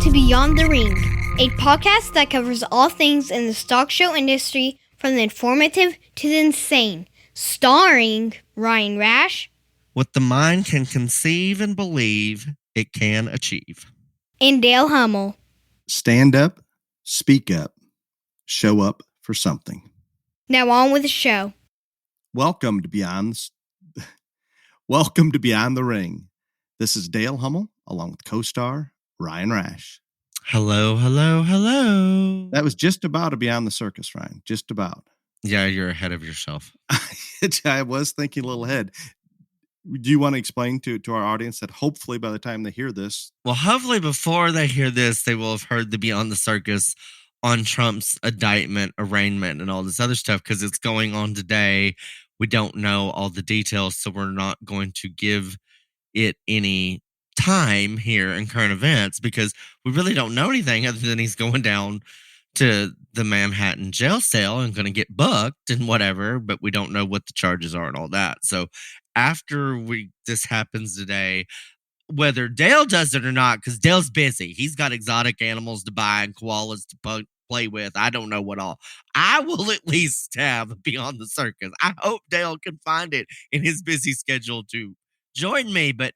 to Beyond the Ring, a podcast that covers all things in the stock show industry from the informative to the insane, starring Ryan Rash. What the mind can conceive and believe it can achieve. And Dale Hummel. Stand up, speak up, show up for something. Now on with the show. Welcome to Beyond the Ring. This is Dale Hummel, along with co-star Ryan Rash. Hello, hello, hello. That was just about a Beyond the Circus, Ryan. Just about. Yeah, you're ahead of yourself. I was thinking a little ahead. Do you want to explain to our audience that hopefully by the time they hear this... Well, hopefully before they hear this, they will have heard the Beyond the Circus on Trump's indictment, arraignment, and all this other stuff, because it's going on today. We don't know all the details, so we're not going to give it any time here in current events because we really don't know anything other than he's going down to the Manhattan jail cell and going to get booked and whatever, but we don't know what the charges are and all that. So after this happens today, whether Dale does it or not, because Dale's busy, he's got exotic animals to buy and koalas to play with. I don't know what all. I will at least have Beyond the Circus. I hope Dale can find it in his busy schedule to join me. But,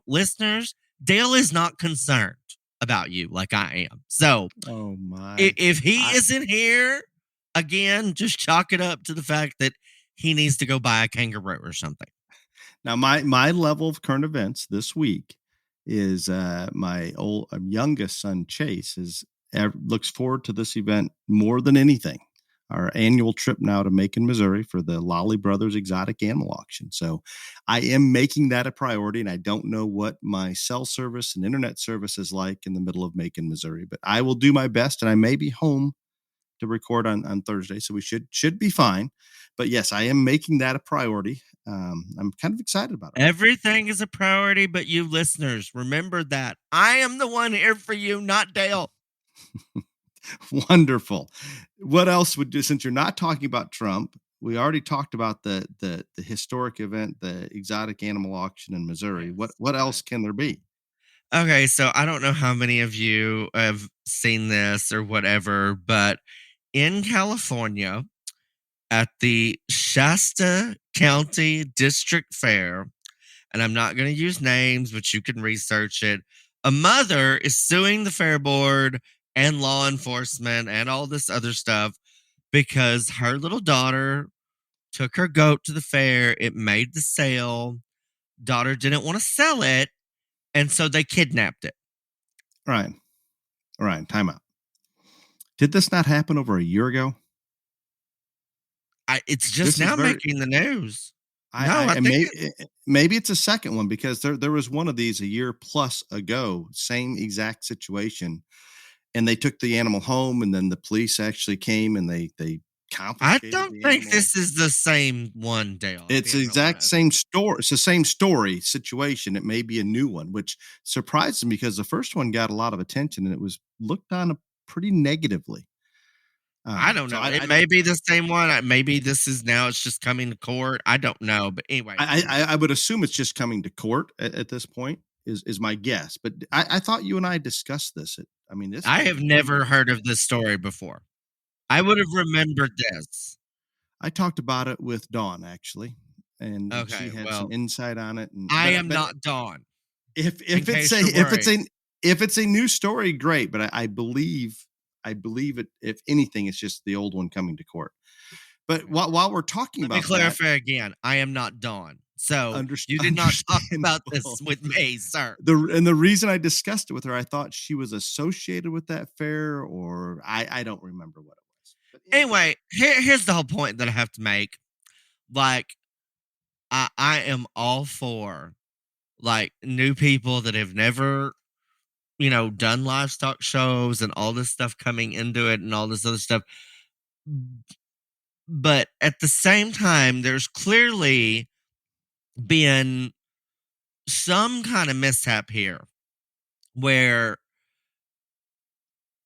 listeners, Dale is not concerned about you like I am. So if he isn't here, again, just chalk it up to the fact that he needs to go buy a kangaroo or something. Now, my level of current events this week is my youngest son, Chase, looks forward to this event more than anything. Our annual trip now to Macon, Missouri for the Lolly Brothers Exotic Animal Auction. So I am making that a priority, and I don't know what my cell service and internet service is like in the middle of Macon, Missouri, but I will do my best, and I may be home to record on Thursday, so we should be fine. But yes, I am making that a priority. I'm kind of excited about it. Everything is a priority, but you listeners, remember that I am the one here for you, not Dale. Wonderful. What else would do, since you're not talking about Trump, we already talked about the historic event, the exotic animal auction in Missouri. What else can there be? Okay, so I don't know how many of you have seen this or whatever, but in California at the Shasta County District Fair, and I'm not going to use names, but you can research it, a mother is suing the fair board and law enforcement and all this other stuff because her little daughter took her goat to the fair. It made the sale. Daughter didn't want to sell it, and so they kidnapped it. Right. Time out. Did this not happen over a year ago? It's just now making the news. Maybe it's a second one because there was one of these a year plus ago, same exact situation. And they took the animal home, and then the police actually came and they confiscated. I don't think this is the same one, Dale. It's the exact same story. It's the same story situation. It may be a new one, which surprised me because the first one got a lot of attention and it was looked on pretty negatively. I don't know. It may be the same one. Maybe this is now. It's just coming to court. I don't know. But anyway, I would assume it's just coming to court at this point. Is my guess. But I thought you and I discussed this. I have never heard of this story before. I would have remembered this. I talked about it with Dawn actually, and she had some insight on it. I am not Dawn. If it's a new story, great. But I believe it. If anything, it's just the old one coming to court. But while we're talking about, let me clarify again. I am not Dawn. So you did not talk about this with me, sir. The reason I discussed it with her, I thought she was associated with that fair, or I don't remember what it was. But anyway, here's the whole point that I have to make. Like, I am all for new people that have never, done livestock shows and all this stuff coming into it and all this other stuff. But at the same time, there's clearly been some kind of mishap here where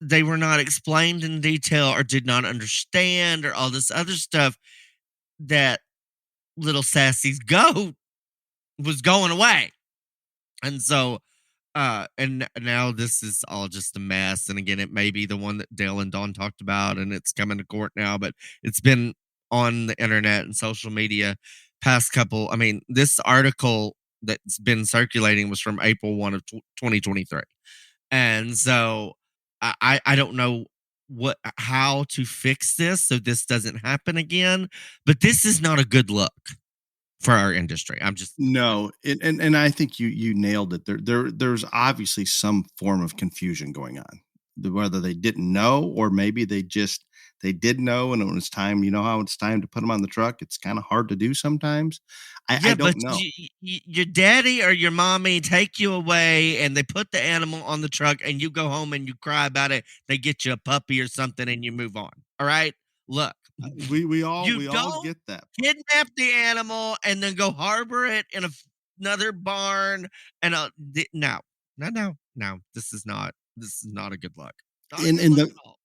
they were not explained in detail or did not understand or all this other stuff that little Sassy's goat was going away. And so And now this is all just a mess. And again, it may be the one that Dale and Dawn talked about, and it's coming to court now, but it's been on the internet and social media past couple. I mean, this article that's been circulating was from April 1 of 2023. And so I don't know how to fix this so this doesn't happen again, but this is not a good look for our industry. I'm just No, and I think you nailed it. There's obviously some form of confusion going on. Whether they didn't know, or maybe they did know, and when it's time, you know how it's time to put them on the truck. It's kind of hard to do sometimes. I Yeah, but don't know. your daddy or your mommy take you away and they put the animal on the truck and you go home and you cry about it. They get you a puppy or something and you move on. All right. Look, you We all don't get that. kidnap the animal and then go harbor it in another barn. And no, no, no, no. This is not a good look. Not a In good in look the at all.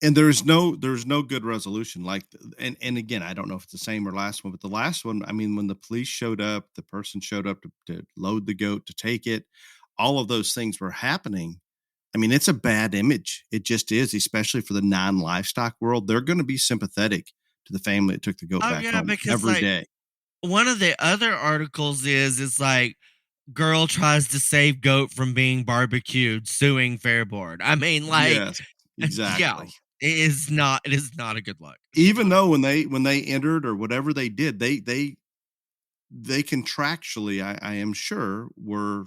And there's no good resolution and again, I don't know if it's the same or last one, but the last one, I mean, when the police showed up, the person showed up to load the goat, to take it, all of those things were happening. I mean, it's a bad image. It just is, especially for the non-livestock world. They're going to be sympathetic to the family that took the goat Oh back yeah, home because every like day. one of the other articles is like girl tries to save goat from being barbecued, suing Fair Board. I mean, like, Yes, yeah, exactly. it is not a good look. Even Not a though when they entered or whatever they did, they contractually, I am sure, were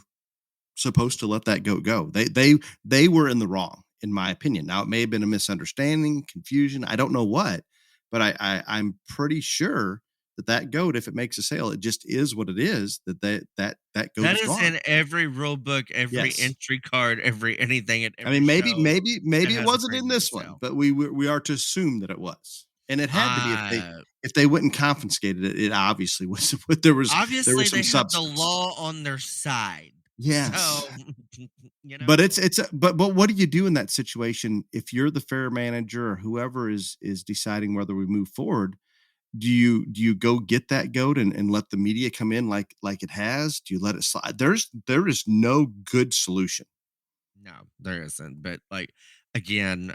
supposed to let that goat go. They were in the wrong, in my opinion. Now it may have been a misunderstanding, confusion. I don't know what, but I'm pretty sure that goat, if it makes a sale, it just is what it is. That goat that is is gone. in every rule book, every Yes. entry card, every anything at I every mean, maybe show maybe that maybe it has a wasn't Great in American this one, sale. but we are to assume that it was, and it had to be Uh, if they went and confiscated it. It obviously was. There Obviously, was they some have the substance. law on their side. Yes. So, you But know, but what do you do in that situation if you're the fair manager or whoever is deciding whether we move forward? Do you go get that goat and let the media come in like it has? Do you let it slide? There is no good solution. no, there isn't. But like again,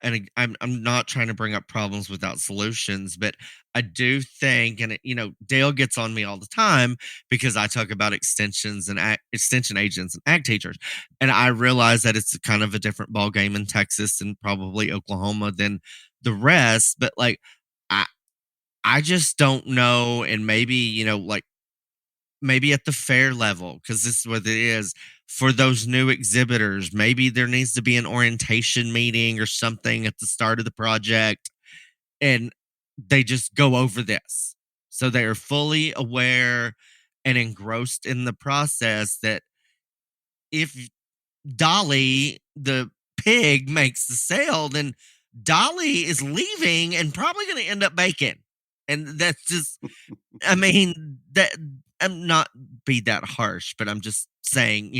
I'm not trying to bring up problems without solutions, but I do think, and Dale gets on me all the time because I talk about extensions and extension agents and ag teachers, and I realize that it's kind of a different ball game in Texas and probably Oklahoma than the rest. But like, I I just don't know, and maybe like maybe at the fair level, because this is what it is for those new exhibitors. Maybe there needs to be an orientation meeting or something at the start of the project, and they just go over this. So they are fully aware and engrossed in the process that if Dolly, the pig, makes the sale, then Dolly is leaving and probably going to end up bacon. And that's just, I mean, that I'm not be that harsh, but I'm just saying,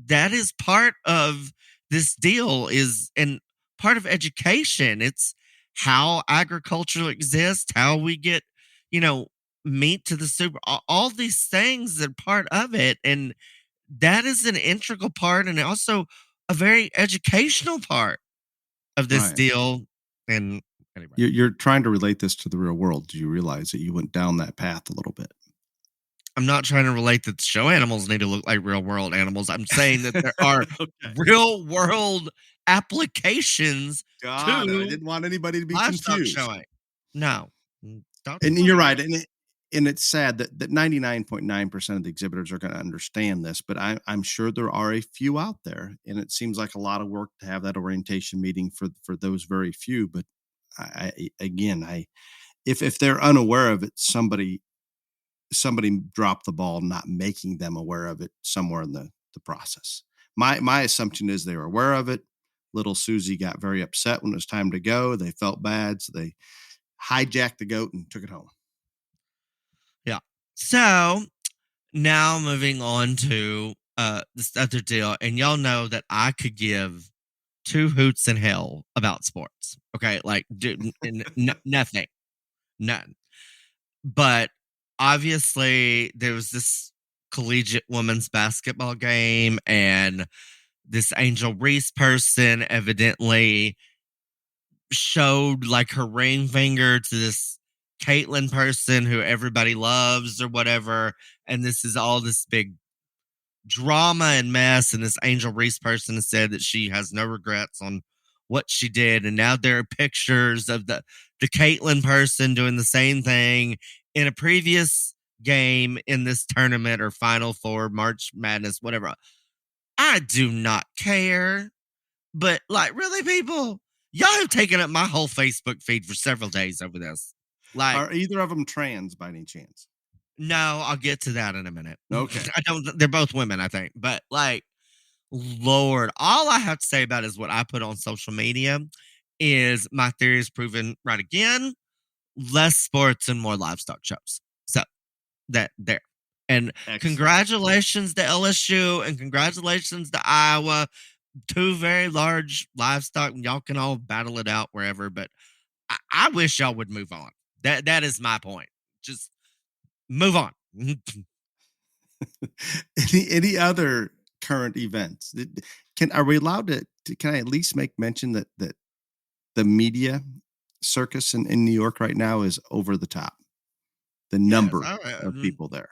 that is part of this deal is and part of education. It's how agriculture exists, how we get, you know, meat to the super, all these things are part of it. And that is an integral part and also a very educational part of this Right. deal. And anyway. You're trying to relate this to the real world. Do you realize that you went down that path a little bit? I'm not trying to relate that show animals need to look like real world animals. I'm saying that there are Okay. real world applications Got it. I to didn't want anybody to be livestock confused. showing. No, don't And want you're to right. get. And it's sad that 99.9% of the exhibitors are going to understand this, but I'm sure there are a few out there. And it seems like a lot of work to have that orientation meeting for those very few. But again, if they're unaware of it, somebody dropped the ball not making them aware of it somewhere in the process. My assumption is they were aware of it. Little Susie got very upset when it was time to go. They felt bad, so they hijacked the goat and took it home. Yeah. So now moving on to this other deal, and y'all know that I could give two hoots in hell about sports. Okay, like nothing, none. But obviously, there was this collegiate women's basketball game, and this Angel Reese person evidently showed like her ring finger to this Caitlyn person who everybody loves or whatever. And this is all this big drama and mess. And this Angel Reese person has said that she has no regrets on what she did. And now there are pictures of the Caitlyn person doing the same thing in a previous game in this tournament or Final Four, March Madness, whatever. I do not care. But like, really, people, y'all have taken up my whole Facebook feed for several days over this. Like, Are either of them trans by any chance? no, I'll get to that in a minute. Okay. I don't. They're both women, I think. But like, Lord, all I have to say about it is what I put on social media is my theory is proven right again. Less sports and more livestock shows. So that there. And Excellent. Congratulations to LSU and congratulations to Iowa. Two very large livestock. Y'all can all battle it out wherever, but I wish y'all would move on. That is my point. Just move on. Any other current events? Are we allowed to can I at least make mention that the media circus in New York right now is over the top? The number of people there.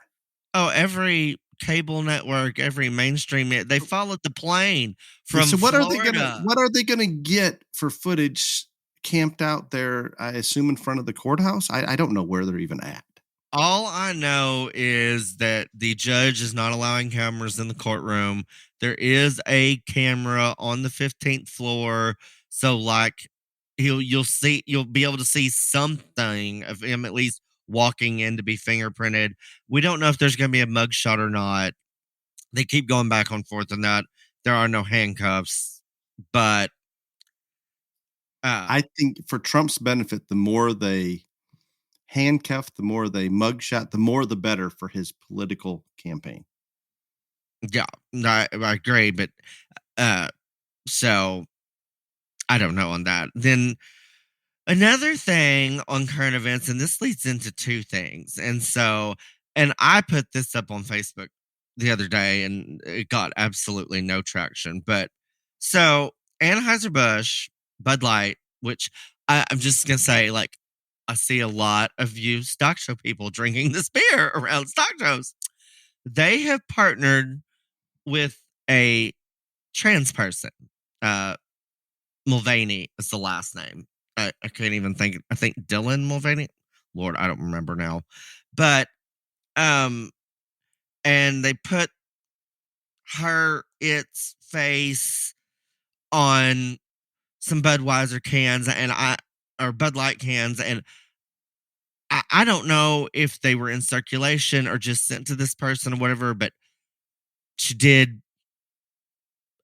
Oh, every cable network, every mainstream, they followed the plane from So what Florida. are they gonna get for footage camped out there, I assume in front of the courthouse? I don't know where they're even at. All I know is that the judge is not allowing cameras in the courtroom. There is a camera on the 15th floor. So like you'll be able to see something of him at least walking in to be fingerprinted. We don't know if there's going to be a mugshot or not. They keep going back and forth on that. There are no handcuffs, but I think for Trump's benefit, the more they handcuff, the more they mugshot, the more the better for his political campaign. yeah, I agree. But so I don't know on that. Then another thing on current events, and this leads into two things. And I put this up on Facebook the other day and it got absolutely no traction. But so Anheuser-Busch, Bud Light, which I'm just going to say, like, I see a lot of you stock show people drinking this beer around stock shows. They have partnered with a trans person. Mulvaney is the last name. I can't even think. I think Dylan Mulvaney. Lord, I don't remember now. But and they put its face on some Budweiser cans or Bud Light cans, and I don't know if they were in circulation or just sent to this person or whatever, but she did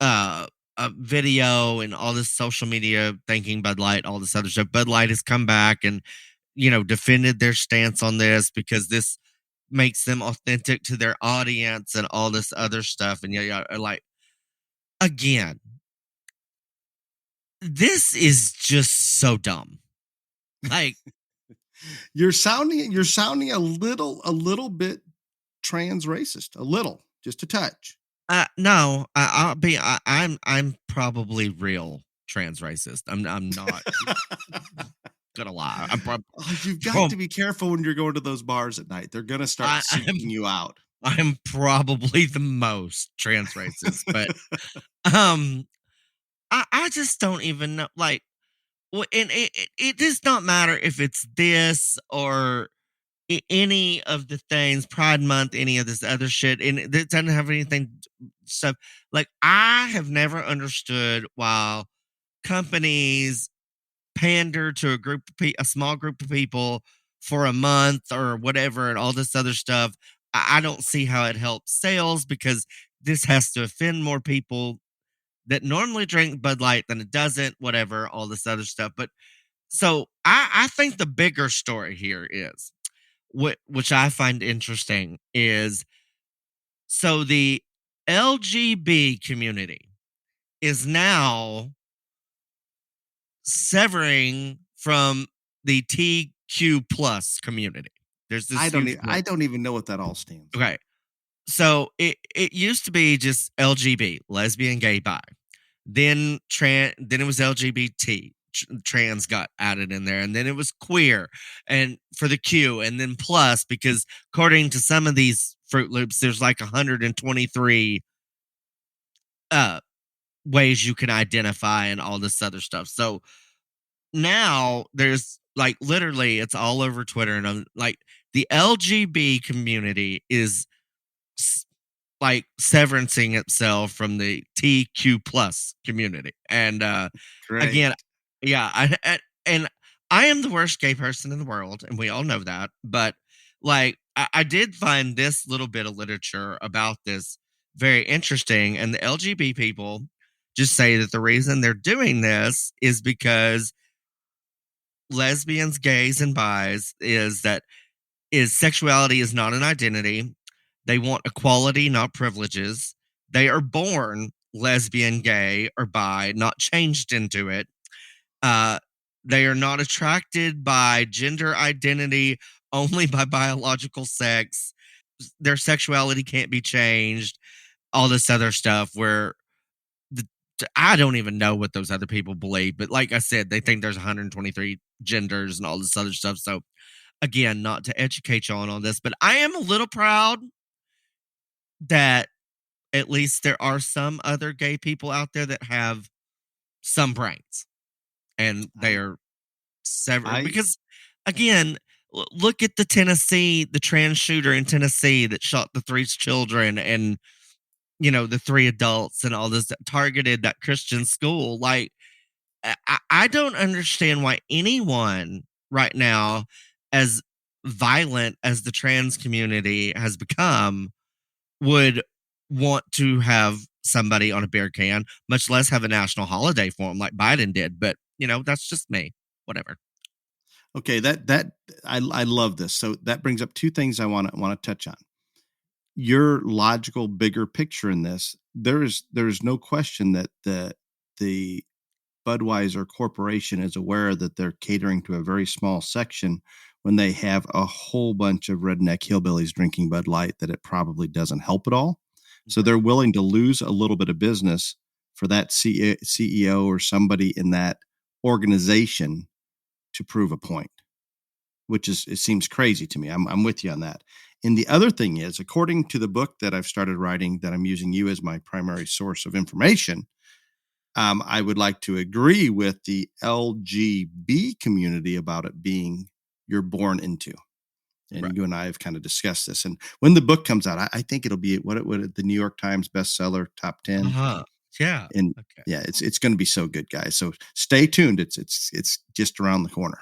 a video and all this social media thanking Bud Light, all this other stuff. Bud Light has come back and, defended their stance on this because this makes them authentic to their audience and all this other stuff. And like, again, this is just so dumb. Like, you're sounding a little bit trans racist, a little, just a touch. No, I'm probably real trans racist. I'm not gonna lie. You've got to be careful when you're going to those bars at night. They're gonna start seeking you out. I'm probably the most trans racist, but I just don't even know. Like, well, and it does not matter if it's this or any of the things, Pride Month, any of this other shit, and it doesn't have anything stuff. Like, I have never understood why companies pander to a small group of people for a month or whatever, and all this other stuff. I don't see how it helps sales because this has to offend more people that normally drink Bud Light than it doesn't. Whatever, all this other stuff. But so I think the bigger story here is, which I find interesting, is so the LGB community is now severing from the TQ plus community. There's this. I don't even know what that all stands for. Okay. So it used to be just LGB, lesbian, gay, bi. Then it was LGBT. Trans got added in there, and then it was queer, and for the Q, and then plus, because according to some of these Fruit Loops, there's like 123 uh ways you can identify and all this other stuff. So now there's like literally it's all over Twitter, and I'm like the LGB community is like severancing itself from the TQ plus community. And Great. again, yeah, and I am the worst gay person in the world, and we all know that. But like, I did find this little bit of literature about this very interesting, and the LGB people just say that the reason they're doing this is because lesbians, gays, and bis is sexuality is not an identity. They want equality, not privileges. They are born lesbian, gay, or bi, not changed into it. Uh, they are not attracted by gender identity, only by biological sex. Their sexuality can't be changed. All this other stuff where the, I don't even know what those other people believe, but like I said, they think there's 123 genders and all this other stuff. So again, not to educate y'all on all this, but I am a little proud that at least there are some other gay people out there that have some brains and they are several. I Because again, look at the trans shooter in Tennessee that shot the three children and the three adults and all this that targeted that Christian school. Like, I don't understand why anyone right now, as violent as the trans community has become, would want to have somebody on a beer can, much less have a national holiday for them like Biden did. But that's just me. Whatever. Okay, that I love this. So that brings up two things I want to touch on. Your logical bigger picture in this. There's no question that the Budweiser Corporation is aware that they're catering to a very small section when they have a whole bunch of redneck hillbillies drinking Bud Light that it probably doesn't help at all. So they're willing to lose a little bit of business for that CEO or somebody in that organization to prove a point, which it seems crazy to me. I'm with you on that. And the other thing is, according to the book that I've started writing, that I'm using you as my primary source of information, I would like to agree with the LGB community about it being you're born into. And Right. you and I have kind of discussed this. And when the book comes out, I think it'll be the New York Times bestseller top 10. Yeah. And Okay. yeah, it's going to be so good, guys. So stay tuned. It's just around the corner.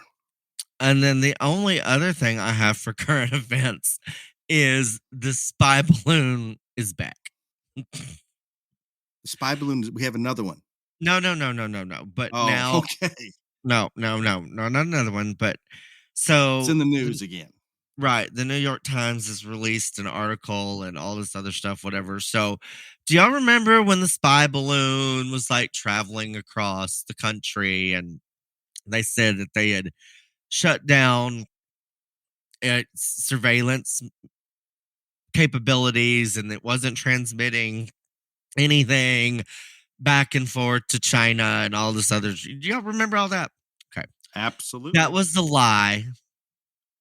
And then the only other thing I have for current events is the spy balloon is back. The spy balloon. We have another one. No. But now, okay. no, not another one. But so It's in the news again. Right. The New York Times has released an article and all this other stuff, whatever. So, do y'all remember when the spy balloon was like traveling across the country and they said that they had shut down surveillance capabilities and it wasn't transmitting anything back and forth to China and all this other? Do y'all remember all that? Okay. Absolutely. That was the lie.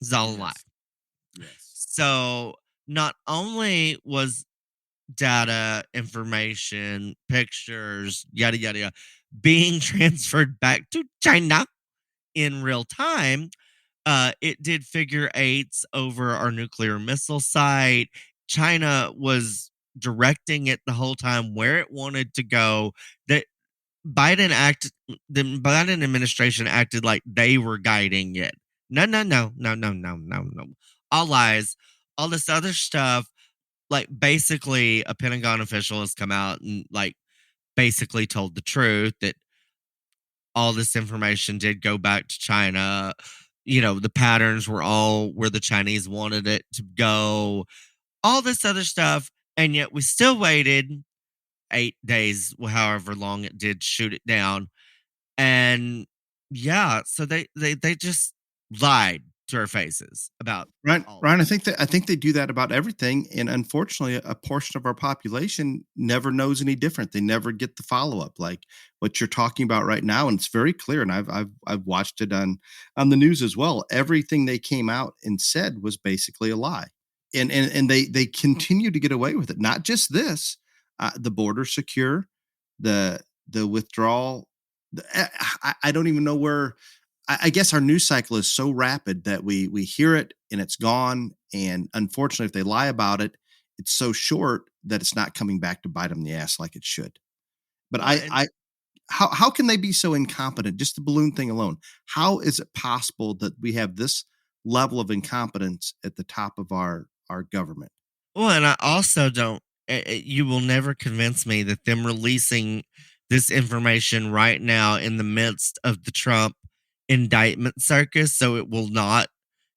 It's all a lie. Yes. So not only was data, information, pictures, yada, yada, yada, being transferred back to China in real time, it did figure eights over our nuclear missile site. China was directing it the whole time where it wanted to go. The Biden administration acted like they were guiding it. No. All lies. All this other stuff, like basically a Pentagon official has come out and like basically told the truth that all this information did go back to China. The patterns were all where the Chinese wanted it to go, all this other stuff. And yet we still waited 8 days, however long it did shoot it down. And yeah, so they just lied to our faces about Ryan, all. Ryan, I think they do that about everything, and unfortunately, a portion of our population never knows any different. They never get the follow up like what you're talking about right now, and it's very clear. And I've watched it on the news as well. Everything they came out and said was basically a lie, and they continue to get away with it. Not just this, the border secure, the withdrawal. I don't even know where. I guess our news cycle is so rapid that we hear it and it's gone. And unfortunately, if they lie about it, it's so short that it's not coming back to bite them in the ass like it should. But how can they be so incompetent? Just the balloon thing alone. How is it possible that we have this level of incompetence at the top of our government? Well, and I also don't. You will never convince me that them releasing this information right now in the midst of the Trump indictment circus, so it will not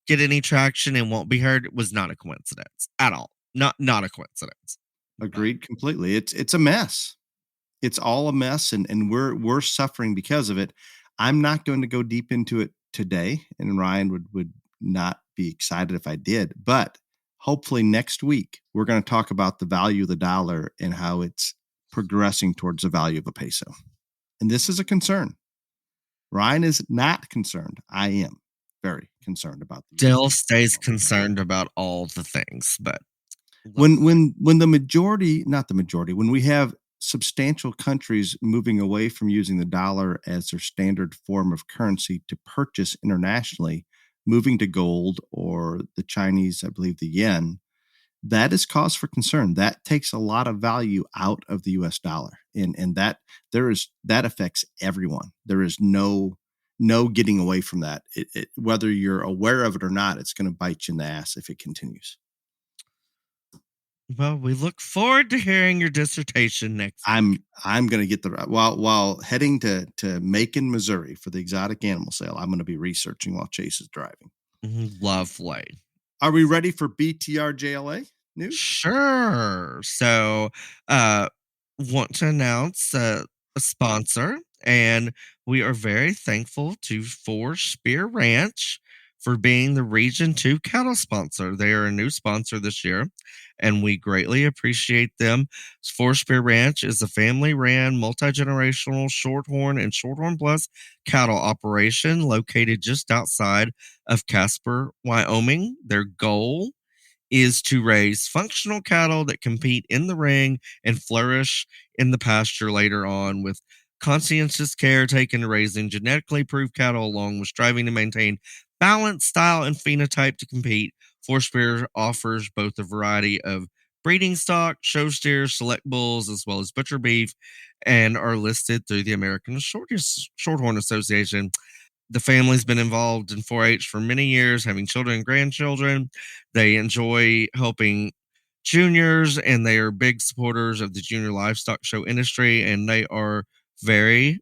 get any traction and won't be heard, was not a coincidence at all. Not a coincidence. Agreed completely. It's a mess. It's all a mess, and we're suffering because of it. I'm not going to go deep into it today, and Ryan would not be excited if I did. But hopefully next week we're going to talk about the value of the dollar and how it's progressing towards the value of a peso. And this is a concern. Ryan is not concerned. I am very concerned about the Still stays concerned about all the things, but when the majority, not the majority, when we have substantial countries moving away from using the dollar as their standard form of currency to purchase internationally, moving to gold or the Chinese, I believe the yen, that is cause for concern. That takes a lot of value out of the US dollar. And that affects everyone. There is no getting away from that. Whether you're aware of it or not, it's going to bite you in the ass if it continues. well, we look forward to hearing your dissertation next. I'm going to get while heading to Macon, Missouri for the exotic animal sale. I'm going to be researching while Chase is driving. Lovely. Are we ready for BTR JLA news? Sure. So, want to announce a sponsor, and we are very thankful to Four Spear Ranch for being the Region 2 cattle sponsor. They are a new sponsor this year, and we greatly appreciate them. Four Spear Ranch is a family-ran, multi-generational Shorthorn and Shorthorn Plus cattle operation located just outside of Casper, Wyoming. Their goal is to raise functional cattle that compete in the ring and flourish in the pasture later on, with conscientious care taken to raising genetically improved cattle along with striving to maintain balance, style, and phenotype to compete. Four Spear offers both a variety of breeding stock, show steers, select bulls, as well as butcher beef, and are listed through the American Shorthorn Association. The family's been involved in 4-H for many years, having children and grandchildren. They enjoy helping juniors, and they are big supporters of the junior livestock show industry, and they are very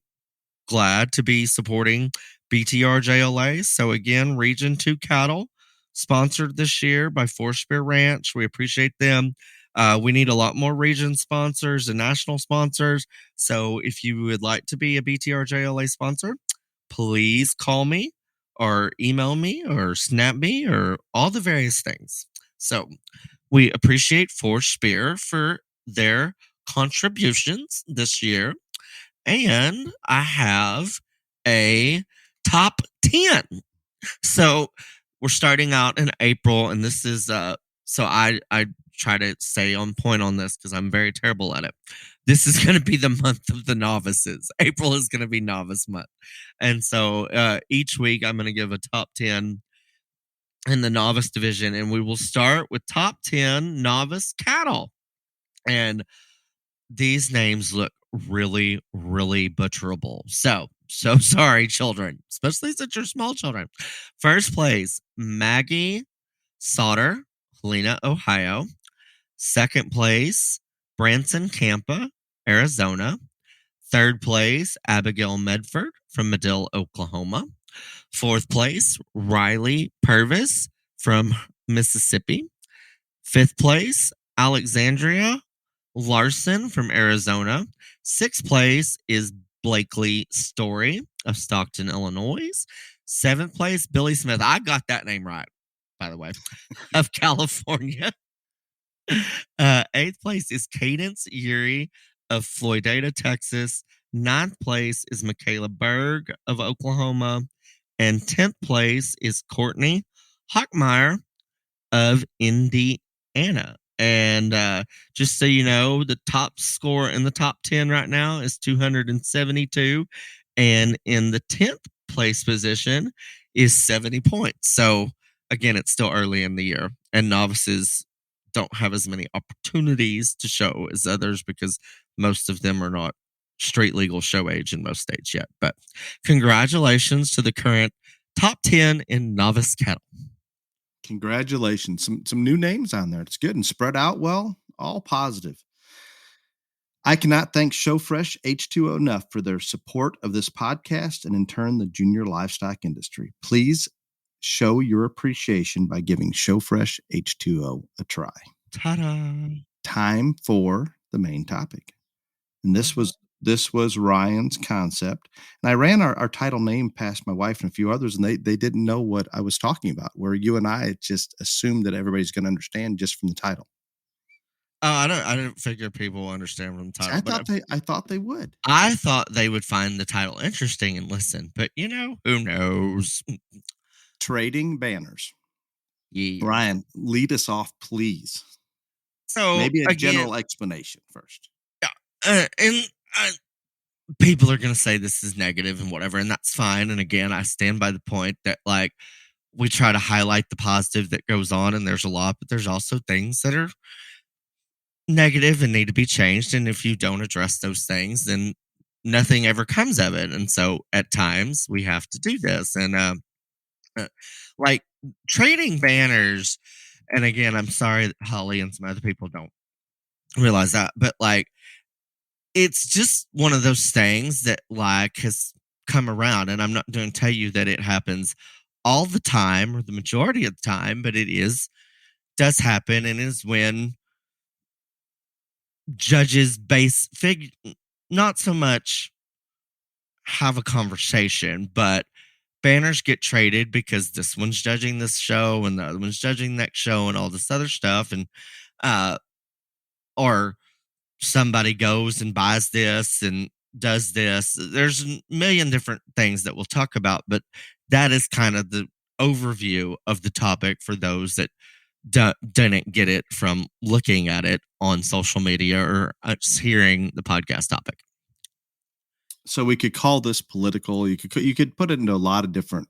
glad to be supporting BTR JLA. So again, Region 2 cattle sponsored this year by Four Spear Ranch. We appreciate them. We need a lot more region sponsors and national sponsors. So if you would like to be a BTR JLA sponsor, please call me or email me or snap me or all the various things. So we appreciate Four Spear for their contributions this year. And I have a top 10. So we're starting out in April, and this is so I try to stay on point on this because I'm very terrible at it. This is going to be the month of the novices. April is going to be novice month. And so each week I'm going to give a top 10 in the novice division, and we will start with top 10 novice cattle. And these names look really, really butcherable. So sorry, children, especially since you're small children. First place, Maggie Sauter, Helena, Ohio. Second place, Branson Campa, Arizona. Third place, Abigail Medford from Medill, Oklahoma. Fourth place, Riley Purvis from Mississippi. Fifth place, Alexandria Larson from Arizona. Sixth place is Blakely Story of Stockton, Illinois. 7th place, Billy Smith. I got that name right, by the way, of California. 8th place is Cadence Yuri of Floydada, Texas. 9th place is Michaela Berg of Oklahoma. And 10th place is Courtney Hockmeyer of Indiana. And just so you know, the top score in the top 10 right now is 272. And in the 10th place position is 70 points. So again, it's still early in the year, and novices don't have as many opportunities to show as others because most of them are not street legal show age in most states yet. But congratulations to the current top 10 in novice cattle. Congratulations. Some new names on there. It's good and spread out well, all positive. I cannot thank ShowFresh H2O enough for their support of this podcast and in turn the junior livestock industry. Please show your appreciation by giving ShowFresh H2O a try. Ta-da. Time for the main topic. And this was Ryan's concept. And I ran our title name past my wife and a few others, and they didn't know what I was talking about, where you and I just assumed that everybody's going to understand just from the title. Oh, I don't figure people understand from the title. I thought they would. I thought they would find the title interesting and listen, but who knows? Trading banners. Yeah. Ryan, lead us off, please. So maybe a general explanation first. Yeah, and people are going to say this is negative and whatever, and that's fine. And again, I stand by the point that we try to highlight the positive that goes on, and there's a lot, but there's also things that are negative and need to be changed. And if you don't address those things, then nothing ever comes of it. And so at times we have to do this. And trading banners, and again, I'm sorry that Holly and some other people don't realize that, but it's just one of those things that has come around. And I'm not going to tell you that it happens all the time or the majority of the time, but it does happen, and is when judges not so much have a conversation, but banners get traded because this one's judging this show and the other one's judging that show and all this other stuff. And or somebody goes and buys this and does this. There's a million different things that we'll talk about, but that is kind of the overview of the topic for those that didn't get it from looking at it on social media or just hearing the podcast topic. So we could call this political. You could put it into a lot of different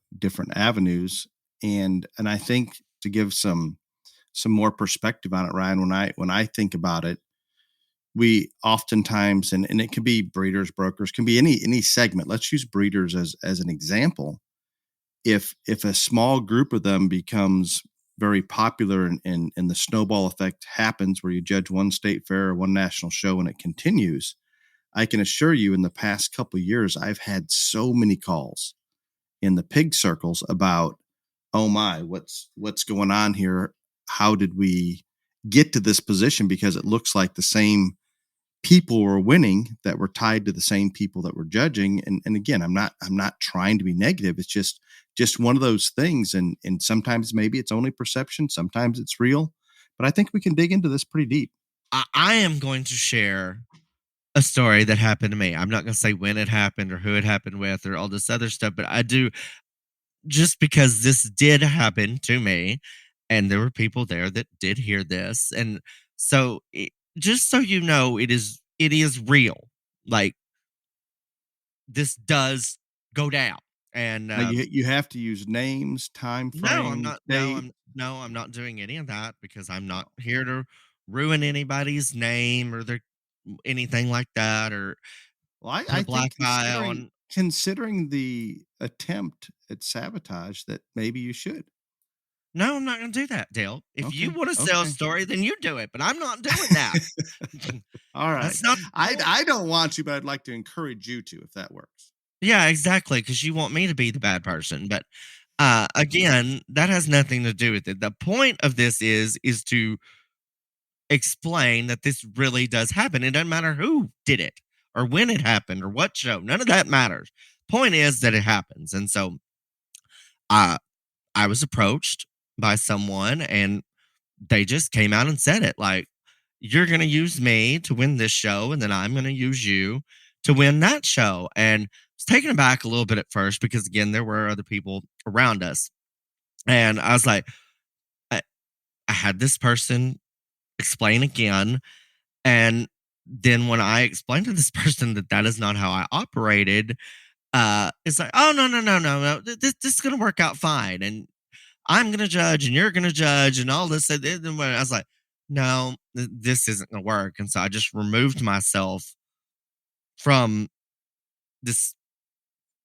avenues, and I think to give some more perspective on it, Ryan, when I think about it, we oftentimes, and it can be breeders, brokers, can be any segment. Let's use breeders as an example. If a small group of them becomes very popular and the snowball effect happens where you judge one state fair or one national show and it continues, I can assure you in the past couple of years, I've had so many calls in the pig circles about, oh my, what's going on here? How did we get to this position? Because it looks like the same people were winning that were tied to the same people that were judging. And again, I'm not trying to be negative. It's just one of those things. And sometimes maybe it's only perception. Sometimes it's real, but I think we can dig into this pretty deep. I am going to share a story that happened to me. I'm not going to say when it happened or who it happened with or all this other stuff, but I do, just because this did happen to me and there were people there that did hear this. And so just so you know, it is real. This does go down. And you have to use names, time frame. No, I'm not. I'm not doing any of that because I'm not here to ruin anybody's name or anything like that. Or I think considering the attempt at sabotage, that maybe you should. No, I'm not going to do that, Dale. If you want to sell a story, then you do it. But I'm not doing that. All right. I don't want to, but I'd like to encourage you to, if that works. Yeah, exactly. Because you want me to be the bad person. But again, that has nothing to do with it. The point of this is to explain that this really does happen. It doesn't matter who did it or when it happened or what show. None of that matters. point is that it happens. And so I was approached by someone, and they just came out and said it, like, you're going to use me to win this show, and then I'm going to use you to win that show. And I was taken aback a little bit at first because, again, there were other people around us. And I was like, I had this person explain again. And then when I explained to this person that that is not how I operated, it's like, oh, no. This is going to work out fine. And I'm going to judge and you're going to judge and all this. And I was like, no, this isn't going to work. And so I just removed myself from this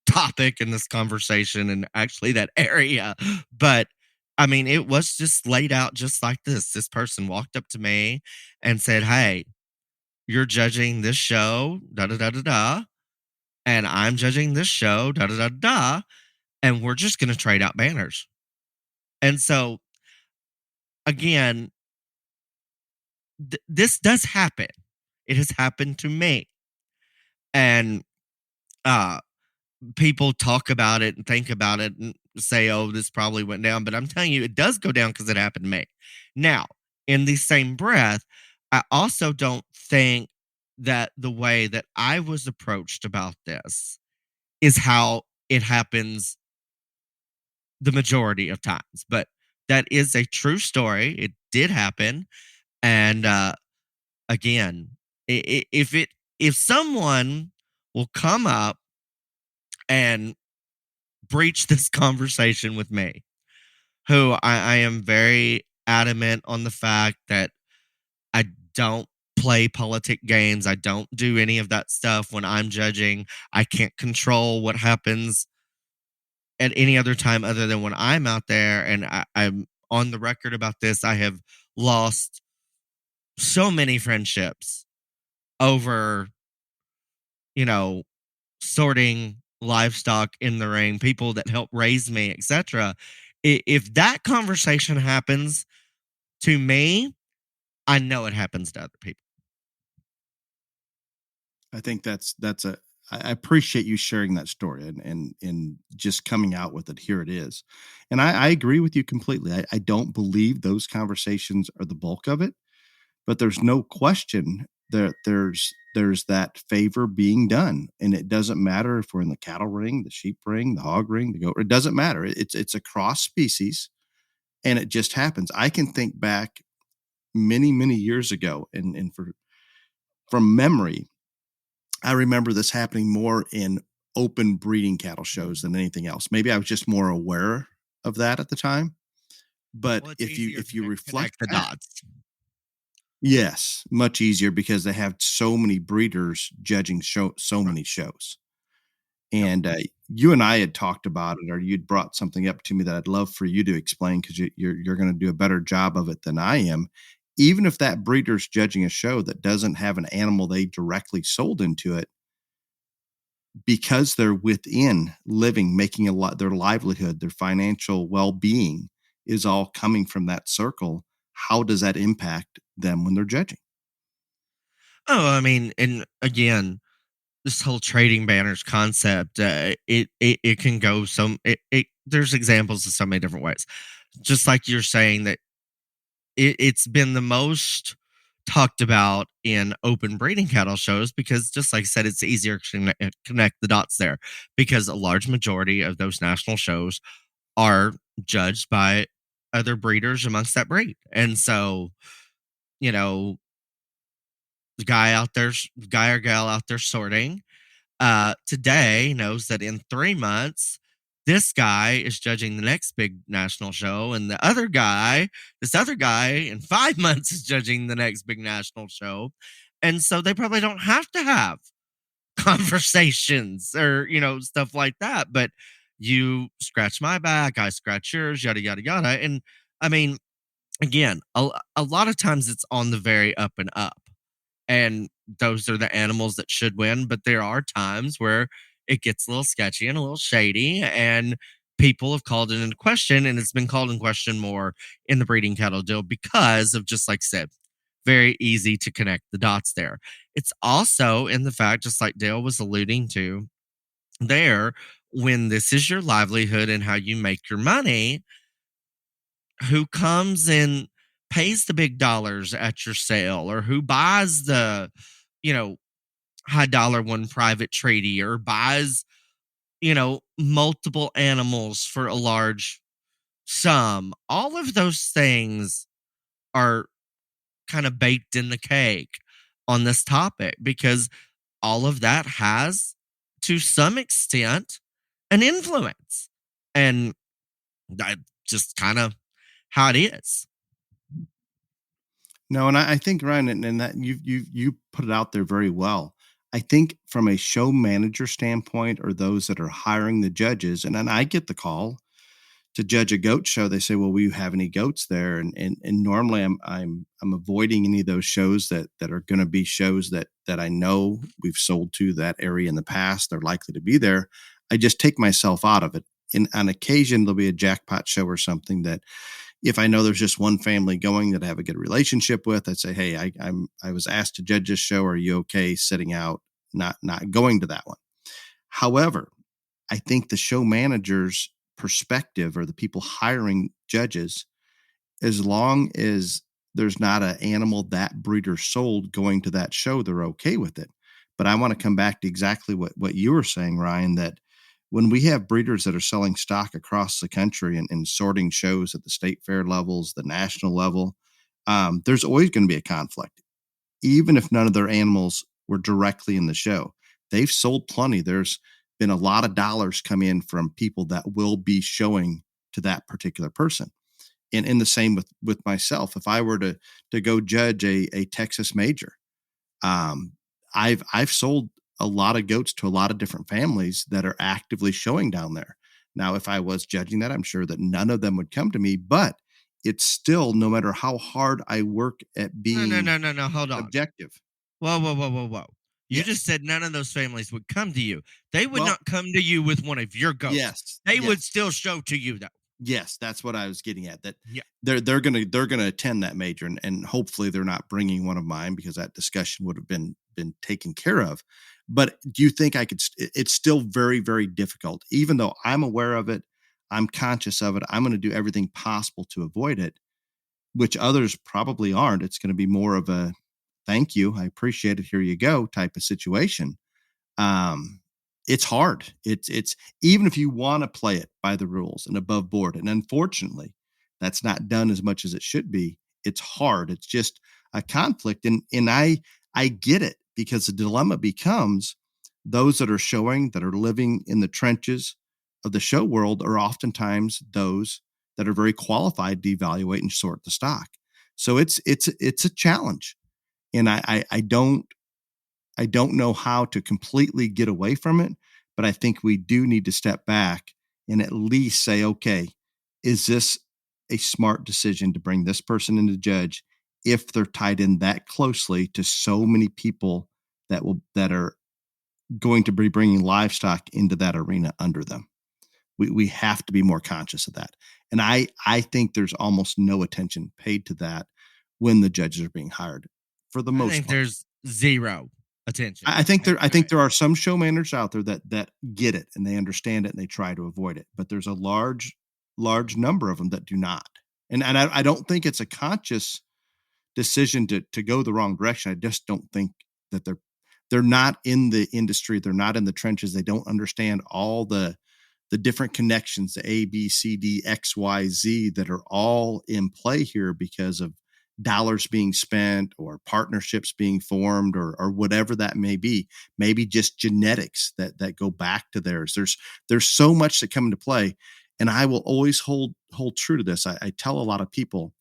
topic and this conversation and actually that area. But I mean, it was just laid out just like this. This person walked up to me and said, hey, you're judging this show, da da da da da, and I'm judging this show, da da da da, and we're just going to trade out banners. And so, again, this does happen. It has happened to me, and people talk about it and think about it and say, "Oh, this probably went down," but I'm telling you, it does go down because it happened to me. Now, in the same breath, I also don't think that the way that I was approached about this is how it happens the majority of times. But that is a true story. It did happen. And again, if someone will come up and breach this conversation with me, who I am very adamant on the fact that I don't play politic games. I don't do any of that stuff when I'm judging. I can't control what happens at any other time other than when I'm out there. And I'm on the record about this. I have lost so many friendships over, sorting livestock in the ring, people that help raise me, etc. If that conversation happens to me, I know it happens to other people. I think I appreciate you sharing that story and just coming out with it. Here it is. And I agree with you completely. I don't believe those conversations are the bulk of it, but there's no question there's that favor being done. And it doesn't matter if we're in the cattle ring, the sheep ring, the hog ring, the goat, it doesn't matter. It's across species, and it just happens. I can think back many, many years ago, and from memory, I remember this happening more in open breeding cattle shows than anything else. Maybe I was just more aware of that at the time. But Well, if you reflect the back, dots. yes, much easier because they have so many breeders judging so many shows. And you and I had talked about it, or you'd brought something up to me that I'd love for you to explain because you're going to do a better job of it than I am. Even if that breeder's judging a show that doesn't have an animal they directly sold into it, because they're within living, making their livelihood, their financial well-being is all coming from that circle. How does that impact them when they're judging? Oh, I mean, and again, this whole trading banners concept, it can go there's examples of so many different ways. Just like you're saying that it's been the most talked about in open breeding cattle shows because, just like I said, it's easier to connect the dots there because a large majority of those national shows are judged by other breeders amongst that breed. And so, the guy or gal out there sorting today knows that in 3 months, this guy is judging the next big national show, and this other guy in 5 months is judging the next big national show. And so they probably don't have to have conversations or, stuff like that. But you scratch my back, I scratch yours, yada, yada, yada. And I mean, again, a lot of times it's on the very up and up. And those are the animals that should win. But there are times where it gets a little sketchy and a little shady, and people have called it into question, and it's been called in question more in the breeding cattle deal because of, just like I said, very easy to connect the dots there. It's also in the fact, just like Dale was alluding to, there when this is your livelihood and how you make your money, who comes and pays the big dollars at your sale, or who buys the, you know, high dollar one private treaty, or buys, multiple animals for a large sum. All of those things are kind of baked in the cake on this topic, because all of that has, to some extent, an influence. And that just kind of how it is. No, and I think, Ryan, and that you put it out there very well. I think from a show manager standpoint, or those that are hiring the judges, and then I get the call to judge a goat show. They say, "Well, will you have any goats there?" And normally I'm avoiding any of those shows that are going to be shows that I know we've sold to that area in the past. They're likely to be there. I just take myself out of it. And on occasion, there'll be a jackpot show or something that, if I know there's just one family going that I have a good relationship with, I'd say, "Hey, I was asked to judge this show. Are you okay sitting out, not going to that one?" However, I think the show manager's perspective, or the people hiring judges, as long as there's not an animal that breeder sold going to that show, they're okay with it. But I want to come back to exactly what you were saying, Ryan, that when we have breeders that are selling stock across the country and sorting shows at the state fair levels, the national level, there's always going to be a conflict, even if none of their animals were directly in the show. They've sold plenty. There's been a lot of dollars come in from people that will be showing to that particular person. And the same with myself. If I were to go judge a Texas major, I've sold a lot of goats to a lot of different families that are actively showing down there. Now, if I was judging that, I'm sure that none of them would come to me, but it's still, no matter how hard I work at being No. Hold on. objective. Whoa. You Yeah. just said none of those families would come to you. They would Well, not come to you with one of your goats. yes, They would yes. still show to you, though. Yes, that's what I was getting at. That Yeah. they're gonna attend that major, and hopefully they're not bringing one of mine, because that discussion would have been taken care of. But do you think I could? It's still very, very difficult, even though I'm aware of it. I'm conscious of it. I'm going to do everything possible to avoid it, which others probably aren't. It's going to be more of a "thank you, I appreciate it, here you go" type of situation. um it's hard. It's even if you want to play it by the rules and above board, and unfortunately that's not done as much as it should be. It's hard. It's just a conflict. And I get it, because the dilemma becomes, those that are showing, that are living in the trenches of the show world, are oftentimes those that are very qualified to evaluate and sort the stock. So it's a challenge. And I don't know how to completely get away from it, but I think we do need to step back and at least say, okay, is this a smart decision to bring this person in to judge, if they're tied in that closely to so many people that are going to be bringing livestock into that arena under them? We have to be more conscious of that. And I think there's almost no attention paid to that when the judges are being hired, for the I most think part. there's zero attention. I think there are some show managers out there that get it and they understand it and they try to avoid it, but there's a large number of them that do not. And I don't think it's a conscious decision to go the wrong direction. I just don't think that they're not in the industry, they're not in the trenches, they don't understand all the different connections, the A, B, C, D, X, Y, Z, that are all in play here because of dollars being spent, or partnerships being formed, or whatever that may be. Maybe just genetics that go back to theirs. There's so much that come into play. And I will always hold true to this. I tell a lot of people,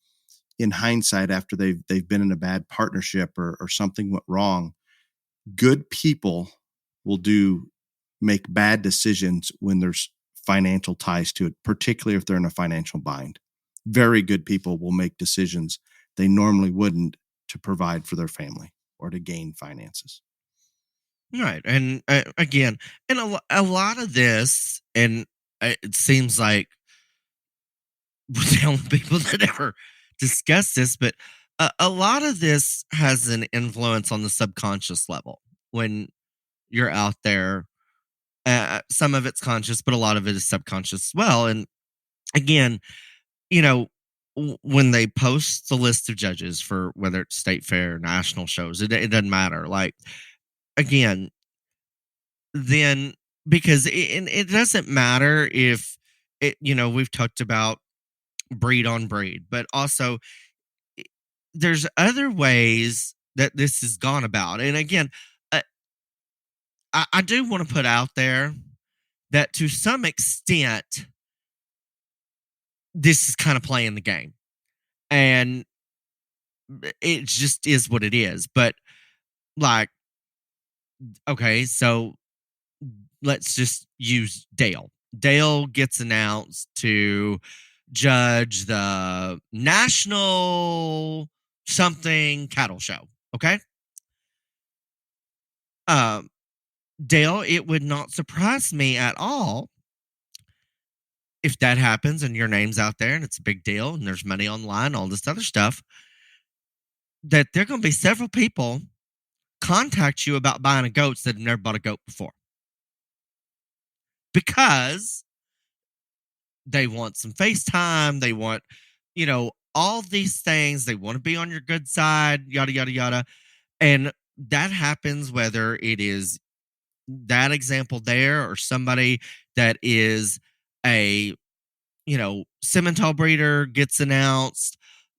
in hindsight, after they've been in a bad partnership, or something went wrong, good people will make bad decisions when there's financial ties to it, particularly if they're in a financial bind. Very good people will make decisions they normally wouldn't, to provide for their family or to gain finances. Right. And again, and a lot of this, and it seems like we're the only people that ever discuss this, but a lot of this has an influence on the subconscious level when you're out there Some of it's conscious, but a lot of it is subconscious as well. And again, when they post the list of judges for whether it's state fair, national shows, it doesn't matter. Like, again, then because it doesn't matter if we've talked about breed on breed, but also there's other ways that this has gone about. And again, I do want to put out there that to some extent, this is kind of playing the game. And it just is what it is. But like, okay, so let's just use Dale. Dale gets announced to judge the national something cattle show. Okay. Dale, it would not surprise me at all if that happens and your name's out there and it's a big deal and there's money online, all this other stuff, that there are going to be several people contact you about buying a goat that have never bought a goat before. Because they want some FaceTime, they want, all these things, they want to be on your good side, yada, yada, yada. And that happens whether it is that example there or somebody that is a, Simmental breeder gets announced,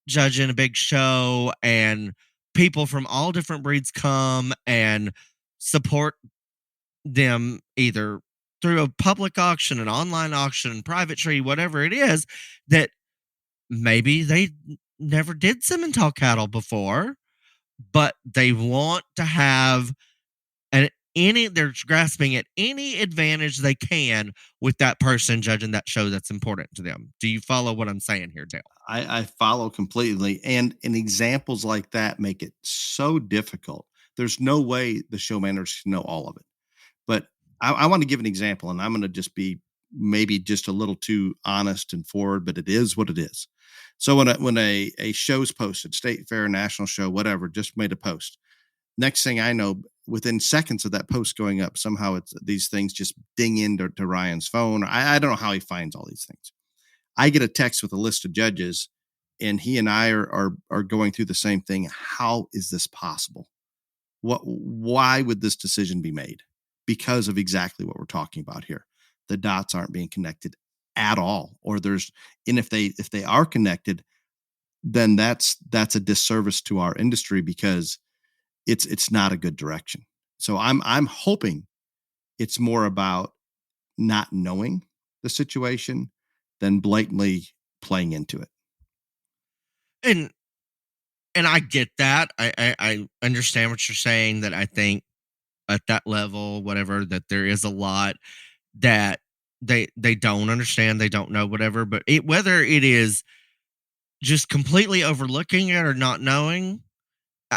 judging a big show, and people from all different breeds come and support them either through a public auction, an online auction, private tree, whatever it is, that maybe they never did Simmental cattle before, but they want to have they're grasping at any advantage they can with that person judging that show that's important to them. Do you follow what I'm saying here, Dale? I follow completely. And examples like that make it so difficult. There's no way the show managers can know all of it. But I want to give an example, and I'm going to just be maybe just a little too honest and forward, but it is what it is. So when a show's posted, state fair, national show, whatever, just made a post. Next thing I know, within seconds of that post going up, somehow it's these things just ding into Ryan's phone. I don't know how he finds all these things. I get a text with a list of judges, and he and I are going through the same thing. How is this possible? Why would this decision be made? Because of exactly what we're talking about here. The dots aren't being connected at all, and if they are connected, then that's a disservice to our industry because it's not a good direction. So I'm hoping it's more about not knowing the situation than blatantly playing into it. And I get that. I understand what you're saying, that I think at that level, whatever, that there is a lot that they don't understand, they don't know, whatever. But whether it is just completely overlooking it or not knowing,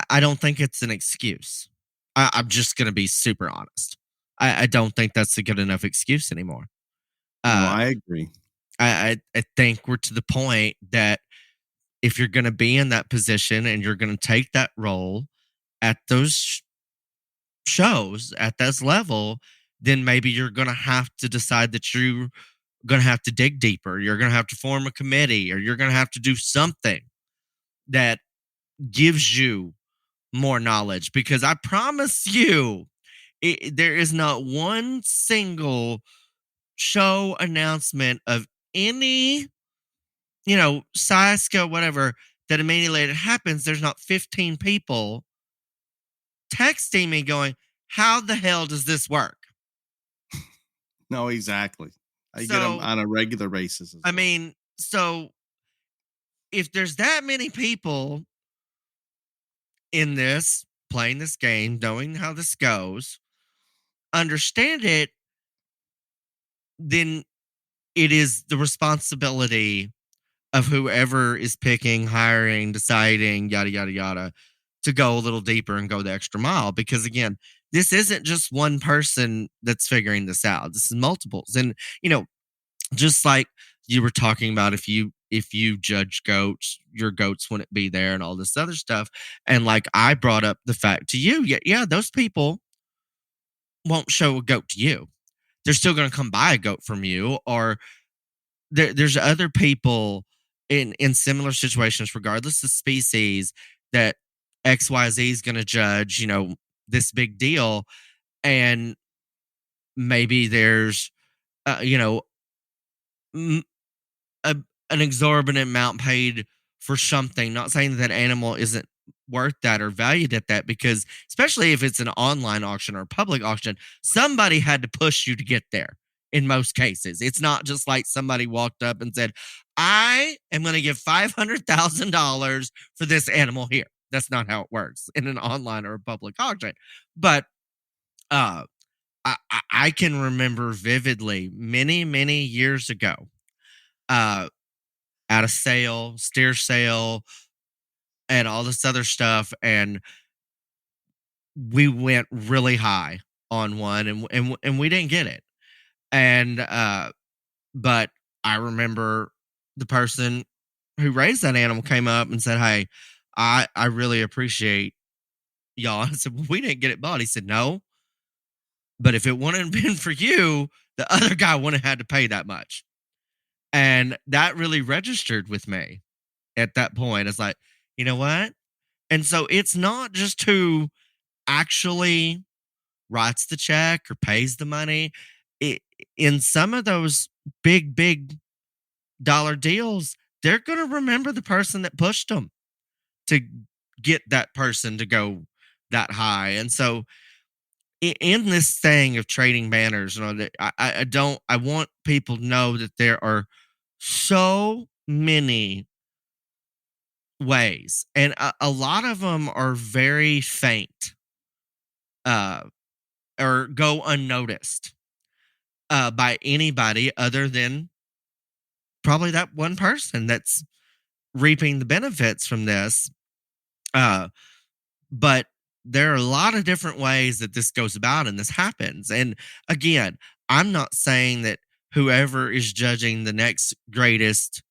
I don't think it's an excuse. I'm just going to be super honest. I don't think that's a good enough excuse anymore. No, I agree. I think we're to the point that if you're going to be in that position and you're going to take that role at those shows, at this level, then maybe you're going to have to decide that you're going to have to dig deeper. You're going to have to form a committee, or you're going to have to do something that gives you more knowledge, because I promise you, there is not one single show announcement of any, size, scale, whatever, that immediately it happens, there's not 15 people texting me going, how the hell does this work? No, exactly. I get them on a regular basis. I mean, so if there's that many people in this, playing this game, knowing how this goes, understand it, then it is the responsibility of whoever is picking, hiring, deciding, yada, yada, yada, to go a little deeper and go the extra mile. Because again, this isn't just one person that's figuring this out. This is multiples. And, just like you were talking about, if you judge goats, your goats wouldn't be there and all this other stuff. And like I brought up the fact to you, yeah, those people won't show a goat to you. they're still going to come buy a goat from you. Or there's other people in similar situations, regardless of species, that XYZ is going to judge, this big deal. And maybe there's, you know, m- an exorbitant amount paid for something. Not saying that animal isn't worth that or valued at that, because especially if it's an online auction or a public auction, somebody had to push you to get there. In most cases, it's not just like somebody walked up and said, I am going to give $500,000 for this animal here. That's not how it works in an online or a public auction. But uh, I can remember vividly many, many years ago, uh, at a sale, steer sale, and all this other stuff, and we went really high on one, and we didn't get it. And but I remember the person who raised that animal came up and said, "Hey, I really appreciate y'all." I said, "Well, we didn't get it bought." He said, "No, but if it wouldn't have been for you, the other guy wouldn't have had to pay that much." And that really registered with me at that point. It's like, you know what? And so it's not just who actually writes the check or pays the money. It, in some of those big dollar deals, they're going to remember the person that pushed them to get that person to go that high. And so, in this thing of trading banners, I want people to know that there are so many ways, and a lot of them are very faint, uh, or go unnoticed by anybody other than probably that one person that's reaping the benefits from this. Uh, but there are a lot of different ways that this goes about and this happens. And again, I'm not saying that whoever is judging the next greatest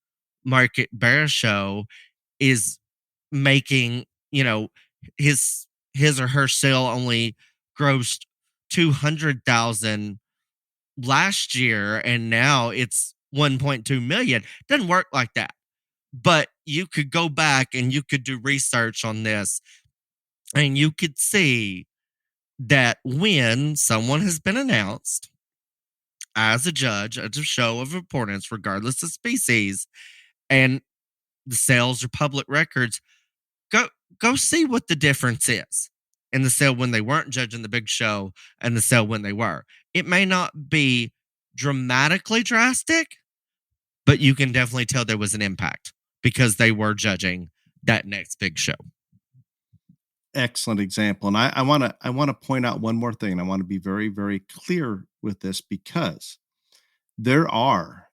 market bear show is making, his or her sale only grossed 200,000 last year and now it's 1.2 million. Doesn't work like that. But you could go back and you could do research on this, and you could see that when someone has been announced as a judge at a show of importance, regardless of species, and the sales are public records, go see what the difference is in the sale when they weren't judging the big show and the sale when they were. It may not be dramatically drastic, but you can definitely tell there was an impact because they were judging that next big show. Excellent example. And I want to point out one more thing. I want to be very, very clear with this, because there are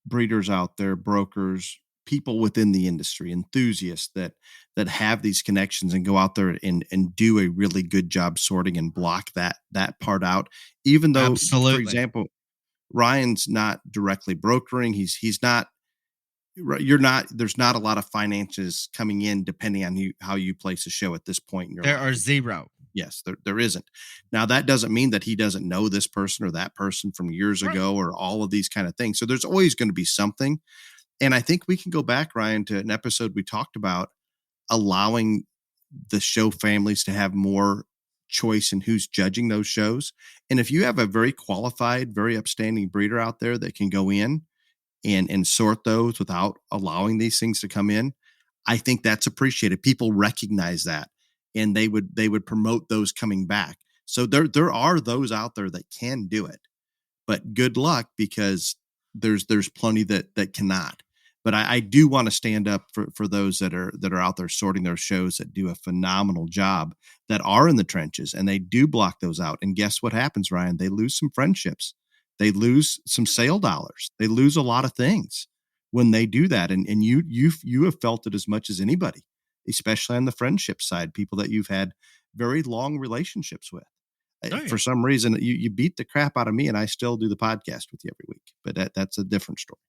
breeders out there, brokers, people within the industry, enthusiasts that have these connections and go out there and do a really good job sorting and block that part out. Even though, Absolutely. for example, Ryan's not directly brokering. He's not. You're not. There's not a lot of finances coming in depending on how you place a show at this point in your life. There are zero. Yes, there isn't. Now, that doesn't mean that he doesn't know this person or that person from years ago or all of these kind of things. So there's always going to be something. And I think we can go back, Ryan, to an episode we talked about allowing the show families to have more choice in who's judging those shows. And if you have a very qualified, very upstanding breeder out there that can go in and sort those without allowing these things to come in, I think that's appreciated. People recognize that, and they would promote those coming back. So there are those out there that can do it, but good luck, because there's plenty that cannot. But I do want to stand up for those that are out there sorting those shows, that do a phenomenal job, that are in the trenches, and they do block those out. And guess what happens, Ryan? They lose some friendships. They lose some sale dollars. They lose a lot of things when they do that. And you have felt it as much as anybody, especially on the friendship side, people that you've had very long relationships with. Oh, yeah. For some reason, you beat the crap out of me, and I still do the podcast with you every week. But that's a different story.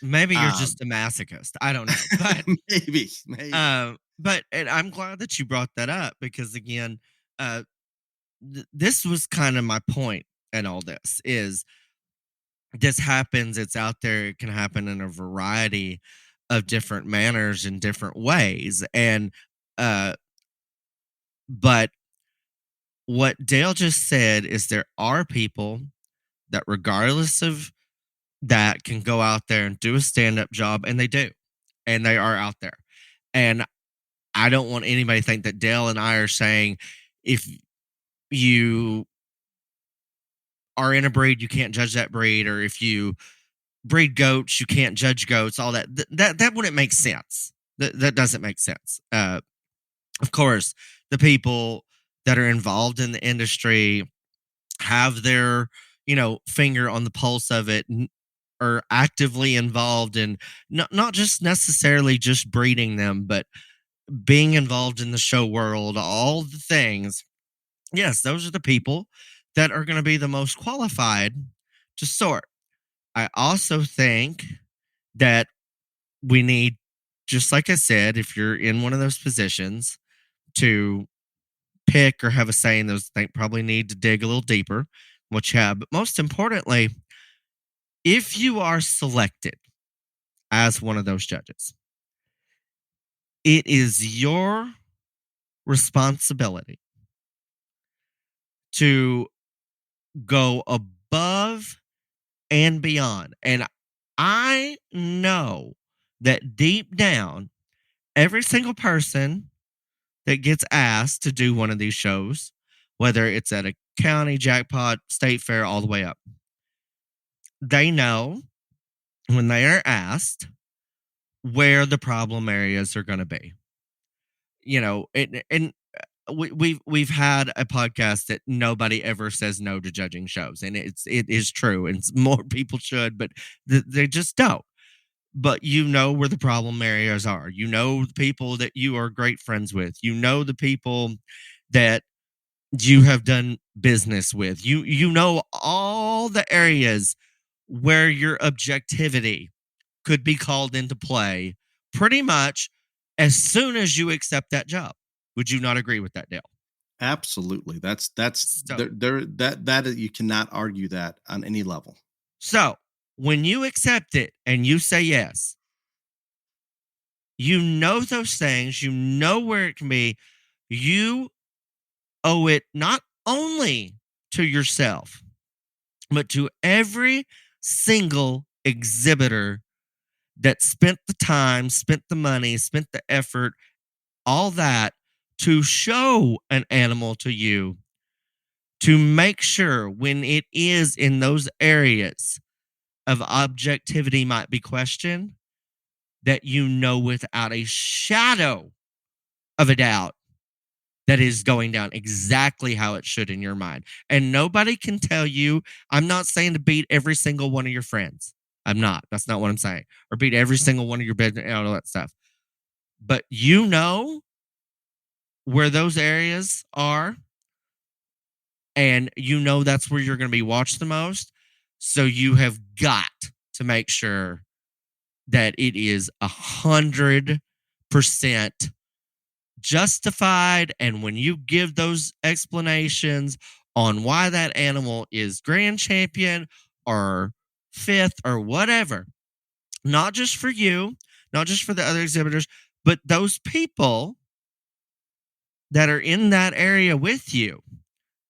Maybe you're just a masochist. I don't know. But maybe. But and I'm glad that you brought that up, because again, this was kind of my point and all this is this happens. It's out there. It can happen in a variety of different manners and different ways. And, but what Dale just said is there are people that, regardless of that, can go out there and do a stand-up job, and they do, and they are out there. And I don't want anybody to think that Dale and I are saying if you are in a breed, you can't judge that breed, or if you breed goats, you can't judge goats. All that that wouldn't make sense. That doesn't make sense. Of course, the people that are involved in the industry have their finger on the pulse of it, and are actively involved in not just necessarily just breeding them, but being involved in the show world, all the things. Yes, those are the people that are going to be the most qualified to sort. I also think that we need, just like I said, if you're in one of those positions, to pick or have a say in those things, probably need to dig a little deeper what you have. But most importantly, if you are selected as one of those judges, it is your responsibility to go above and beyond. And I know that deep down, every single person that gets asked to do one of these shows, whether it's at a county, jackpot, state fair, all the way up, they know when they are asked where the problem areas are going to be. And we've had a podcast that nobody ever says no to judging shows, and it is true, and more people should, but they just don't. But where the problem areas are. The people that you are great friends with. The people that you have done business with. You know all the areas where your objectivity could be called into play pretty much as soon as you accept that job. Would you not agree with that, Dale? Absolutely. That's So- that you cannot argue that on any level. So when you accept it and you say yes, you know those things, you know where it can be. You owe it not only to yourself, but to every single exhibitor that spent the time, spent the money, spent the effort, all that to show an animal to you, to make sure when it is in those areas of objectivity might be questioned, that without a shadow of a doubt that is going down exactly how it should in your mind. And nobody can tell you, I'm not saying to beat every single one of your friends. I'm not. That's not what I'm saying. Or beat every single one of your bed and all that stuff. But where those areas are, and that's where you're going to be watched the most. So you have got to make sure that it is 100% justified. And when you give those explanations on why that animal is grand champion or fifth or whatever, not just for you, not just for the other exhibitors, but those people that are in that area with you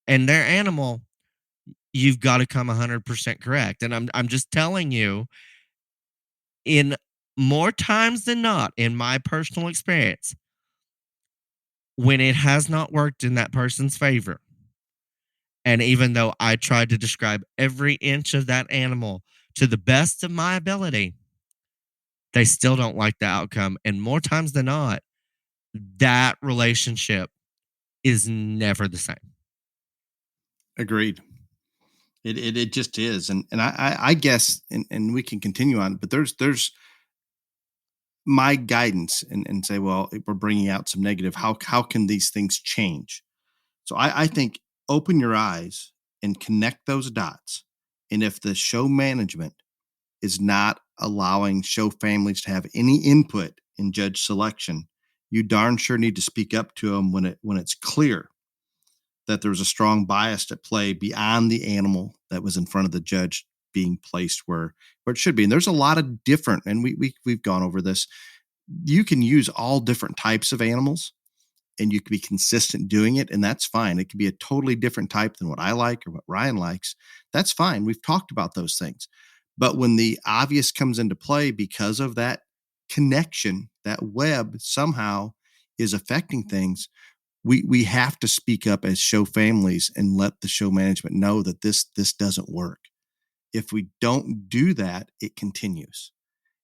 and their animal, you've got to come 100% correct. And I'm just telling you, in more times than not, in my personal experience, when it has not worked in that person's favor, and even though I tried to describe every inch of that animal to the best of my ability, they still don't like the outcome. And more times than not, that relationship is never the same. Agreed. It just is. And I guess, and we can continue on, but there's my guidance and say, well, if we're bringing out some negative, how can these things change? So I think open your eyes and connect those dots. And if the show management is not allowing show families to have any input in judge selection, you darn sure need to speak up to them when it's clear that there was a strong bias at play beyond the animal that was in front of the judge being placed where it should be. And there's a lot of different, and we've gone over this. You can use all different types of animals and you can be consistent doing it, and that's fine. It could be a totally different type than what I like or what Ryan likes. That's fine. We've talked about those things. But when the obvious comes into play because of that connection, that web somehow is affecting things, we have to speak up as show families and let the show management know that this doesn't work. If we don't do that, it continues.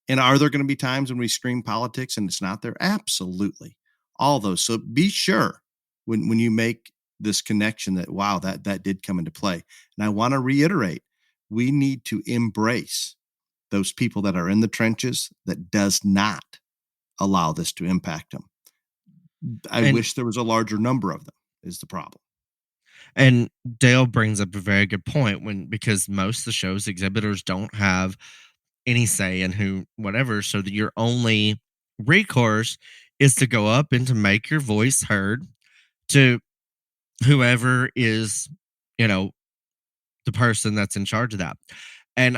And are there going to be times when we scream politics and it's not there? Absolutely. All those. So be sure when you make this connection that, wow, that did come into play. And I want to reiterate, we need to embrace those people that are in the trenches that does not allow this to impact them. I wish there was a larger number of them is the problem. And Dale brings up a very good point because most of the show's exhibitors don't have any say in who, whatever. So that your only recourse is to go up and to make your voice heard to whoever is, the person that's in charge of that. And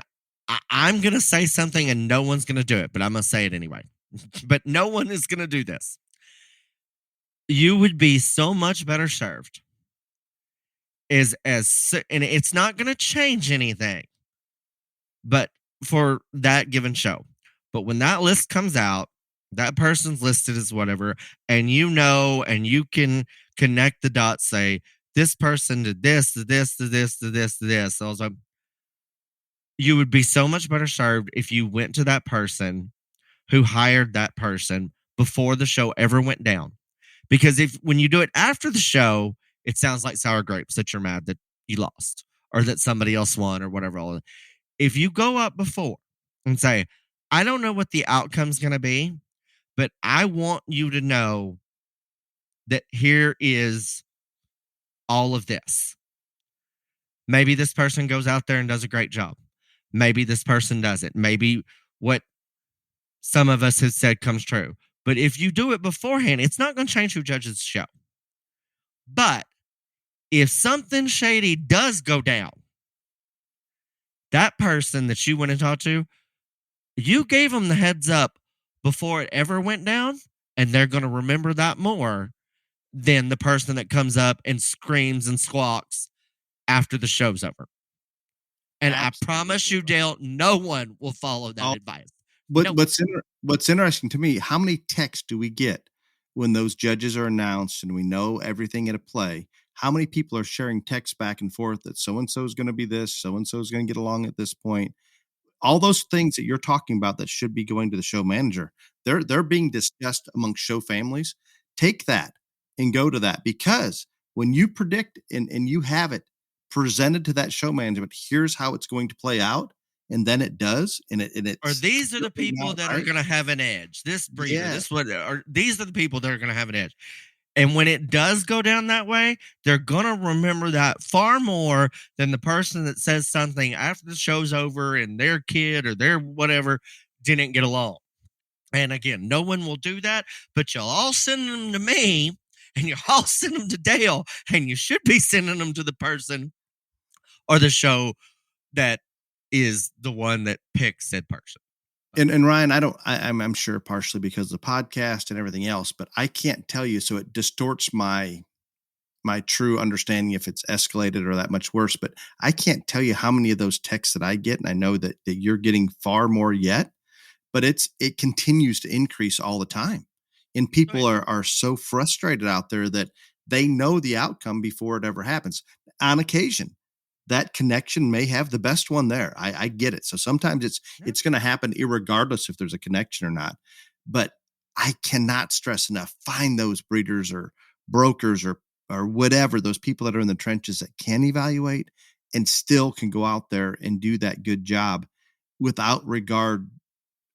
I'm going to say something and no one's going to do it, but I'm going to say it anyway. But no one is going to do this. You would be so much better served and it's not going to change anything, but for that given show. But when that list comes out, that person's listed as whatever, and and you can connect the dots, say, this person did this, to this, to this, to this, to this. So you would be so much better served if you went to that person who hired that person before the show ever went down. Because when you do it after the show, it sounds like sour grapes that you're mad that you lost or that somebody else won or whatever. If you go up before and say, I don't know what the outcome's going to be, but I want you to know that here is all of this. Maybe this person goes out there and does a great job. Maybe this person doesn't. Maybe what some of us have said comes true. But if you do it beforehand, it's not going to change who judges the show. But if something shady does go down, that person that you went and talked to, you gave them the heads up before it ever went down, and they're going to remember that more than the person that comes up and screams and squawks after the show's over. And absolutely. I promise you, Dale, no one will follow that advice. What's interesting to me, how many texts do we get when those judges are announced and we know everything at a play? How many people are sharing texts back and forth that so-and-so is going to be this, so-and-so is going to get along at this point? All those things that you're talking about that should be going to the show manager, they're being discussed among show families. Take that and go to that, because when you predict and you have it presented to that show management, here's how it's going to play out, and then it does, or these are the people that are going to have an edge. This breeder, these are the people that are going to have an edge. And when it does go down that way, they're going to remember that far more than the person that says something after the show's over and their kid or their whatever didn't get along. And again, no one will do that, but you'll all send them to me and you'll all send them to Dale, and you should be sending them to the person or the show that is the one that picks said person. And Ryan, I'm sure partially because of the podcast and everything else, but I can't tell you. So it distorts my true understanding if it's escalated or that much worse, but I can't tell you how many of those texts that I get. And I know that you're getting far more yet, but it continues to increase all the time. And people are so frustrated out there that they know the outcome before it ever happens. On occasion, that connection may have the best one there. I get it. So sometimes it's going to happen irregardless if there's a connection or not. But I cannot stress enough, find those breeders or brokers or whatever, those people that are in the trenches that can evaluate and still can go out there and do that good job without regard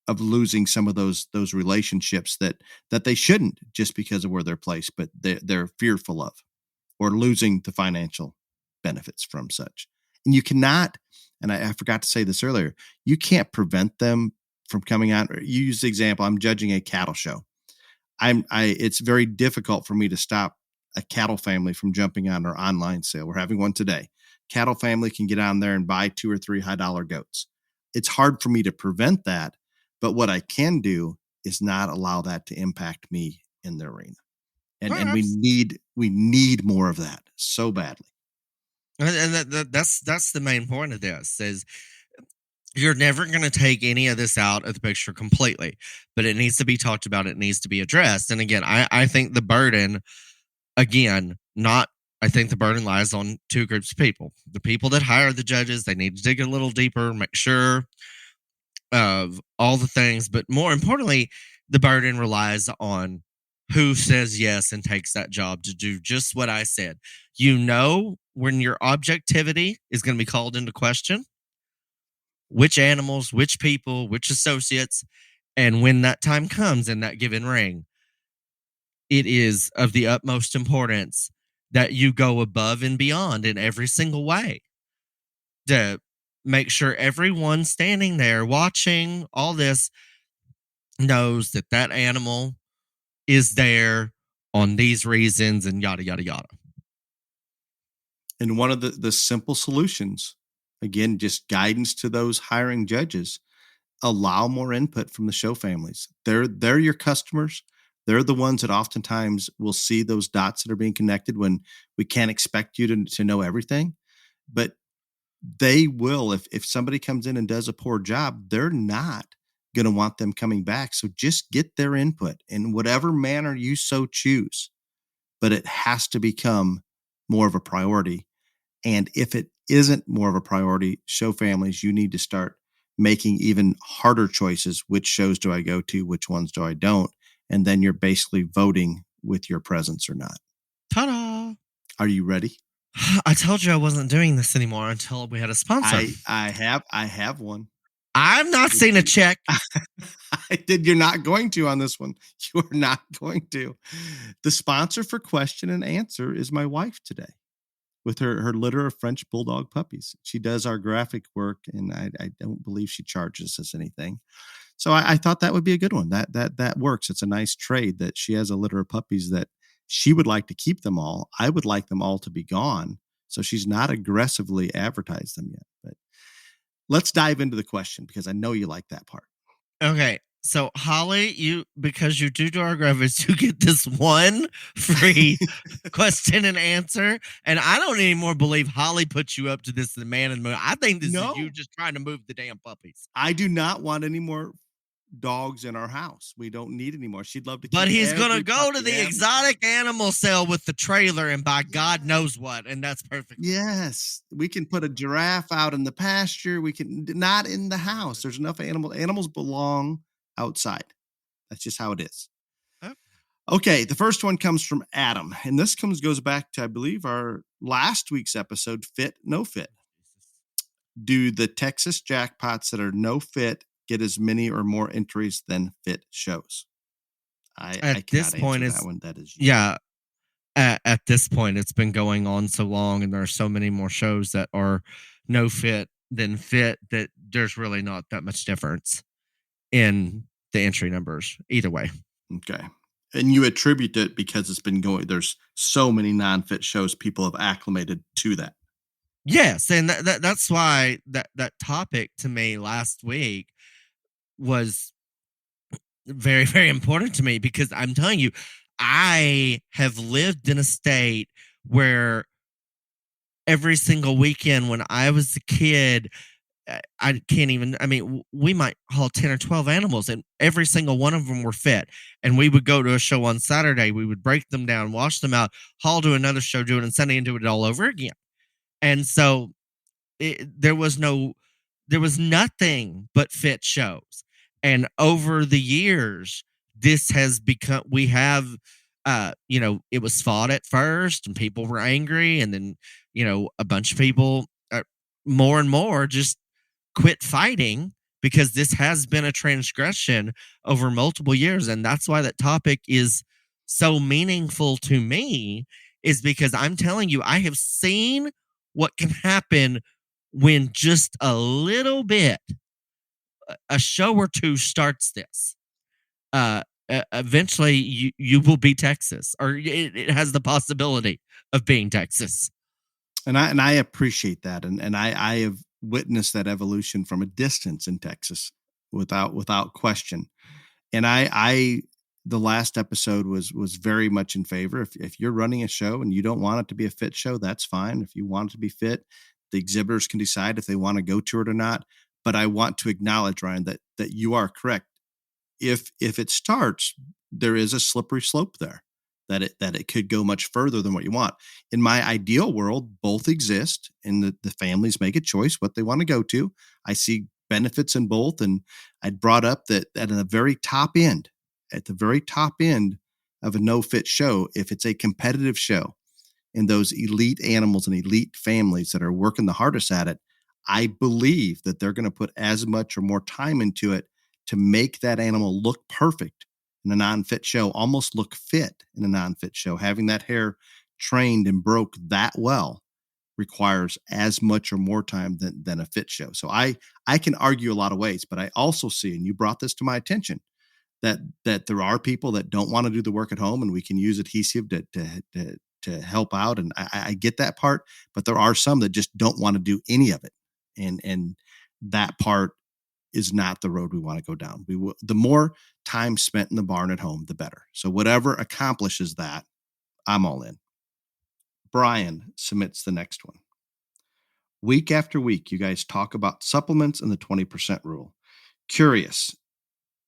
of losing some of those relationships that they shouldn't just because of where they're placed, but they're fearful of, or losing the financial benefits from such. And you cannot, and I forgot to say this earlier, you can't prevent them from coming out. You use the example, I'm judging a cattle show. It's very difficult for me to stop a cattle family from jumping on our online sale. We're having one today. Cattle family can get on there and buy 2 or 3 high dollar goats. It's hard for me to prevent that, but what I can do is not allow that to impact me in the arena. And we need more of that so badly. And that's the main point of this is you're never going to take any of this out of the picture completely, but it needs to be talked about. It needs to be addressed. And again, I think the burden, I think the burden lies on 2 groups of people. The people that hire the judges, they need to dig a little deeper, make sure of all the things. But more importantly, the burden relies on who says yes and takes that job to do just what I said. When your objectivity is going to be called into question, which animals, which people, which associates, and when that time comes in that given ring, it is of the utmost importance that you go above and beyond in every single way to make sure everyone standing there watching all this knows that that animal is there on these reasons and yada, yada, yada. And one of the simple solutions, again, just guidance to those hiring judges, allow more input from the show families. They're your customers. They're the ones that oftentimes will see those dots that are being connected when we can't expect you to know everything. But they will, if somebody comes in and does a poor job, they're not going to want them coming back. So just get their input in whatever manner you so choose. But it has to become more of a priority. And if it isn't more of a priority, show families, you need to start making even harder choices. Which shows do I go to? Which ones do I don't? And then you're basically voting with your presence or not. Ta-da! Are you ready? I told you I wasn't doing this anymore until we had a sponsor. I have one. I've not seen a check. I did. You're not going to on this one. You are not going to. The sponsor for question and answer is my wife today with her litter of French Bulldog puppies. She does our graphic work, and I don't believe she charges us anything. So I thought that would be a good one. That works. It's a nice trade that she has a litter of puppies that she would like to keep them all. I would like them all to be gone. So she's not aggressively advertised them yet. But let's dive into the question because I know you like that part. Okay. So Holly, because you do our graphics, you get this one free question and answer. And I don't anymore believe Holly put you up to this, the man in the moon. I think this is you just trying to move the damn puppies. I do not want any more dogs in our house. We don't need any more. She'd love to keep But he's going to go to the exotic animal sale with the trailer and buy God knows what. And that's perfect. Yes. We can put a giraffe out in the pasture. We can not in the house. There's enough animals belong outside. That's just how it is. Okay. The first one comes from Adam. And this goes back to, I believe, our last week's episode, Fit, No Fit. Do the Texas jackpots that are no fit get as many or more entries than fit shows? At this point, that one. That is at this point, it's been going on so long, and there are so many more shows that are no fit than fit that there's really not that much difference in the entry numbers either way. Okay. And you attribute it because it's been going, there's so many non-fit shows, people have acclimated to that. Yes. And that's why that topic to me last week was very, very important to me, because I'm telling you, I have lived in a state where every single weekend when I was a kid, we might haul 10 or 12 animals, and every single one of them were fit. And we would go to a show on Saturday. We would break them down, wash them out, haul to another show, do it on Sunday, and do it all over again. And so there was nothing but fit shows. And over the years, this has become, it was fought at first and people were angry. And then, a bunch of people more and more just quit fighting because this has been a transgression over multiple years. And that's why that topic is so meaningful to me, is because I'm telling you, I have seen what can happen when just a little bit, a show or two starts this. eventually you will be Texas, or it has the possibility of being Texas. And I appreciate that, and I have witnessed that evolution from a distance in Texas without question. And I the last episode was very much in favor. If you're running a show and you don't want it to be a fit show, that's fine. If you want it to be fit, the exhibitors can decide if they want to go to it or not. But I want to acknowledge, Ryan, that you are correct. If it starts, there is a slippery slope there that it could go much further than what you want. In my ideal world, both exist, and the families make a choice what they want to go to. I see benefits in both, and I'd brought up that at the very top end of a no fit show, if it's a competitive show and those elite animals and elite families that are working the hardest at it, I believe that they're going to put as much or more time into it to make that animal look perfect in a non-fit show, almost look fit in a non-fit show. Having that hair trained and broke that well requires as much or more time than a fit show. So I can argue a lot of ways, but I also see, and you brought this to my attention, that there are people that don't want to do the work at home, and we can use adhesive to help out. And I get that part, but there are some that just don't want to do any of it. And that part is not the road we want to go down. The more time spent in the barn at home, the better. So whatever accomplishes that, I'm all in. Brian submits the next one. Week after week, you guys talk about supplements and the 20% rule. Curious,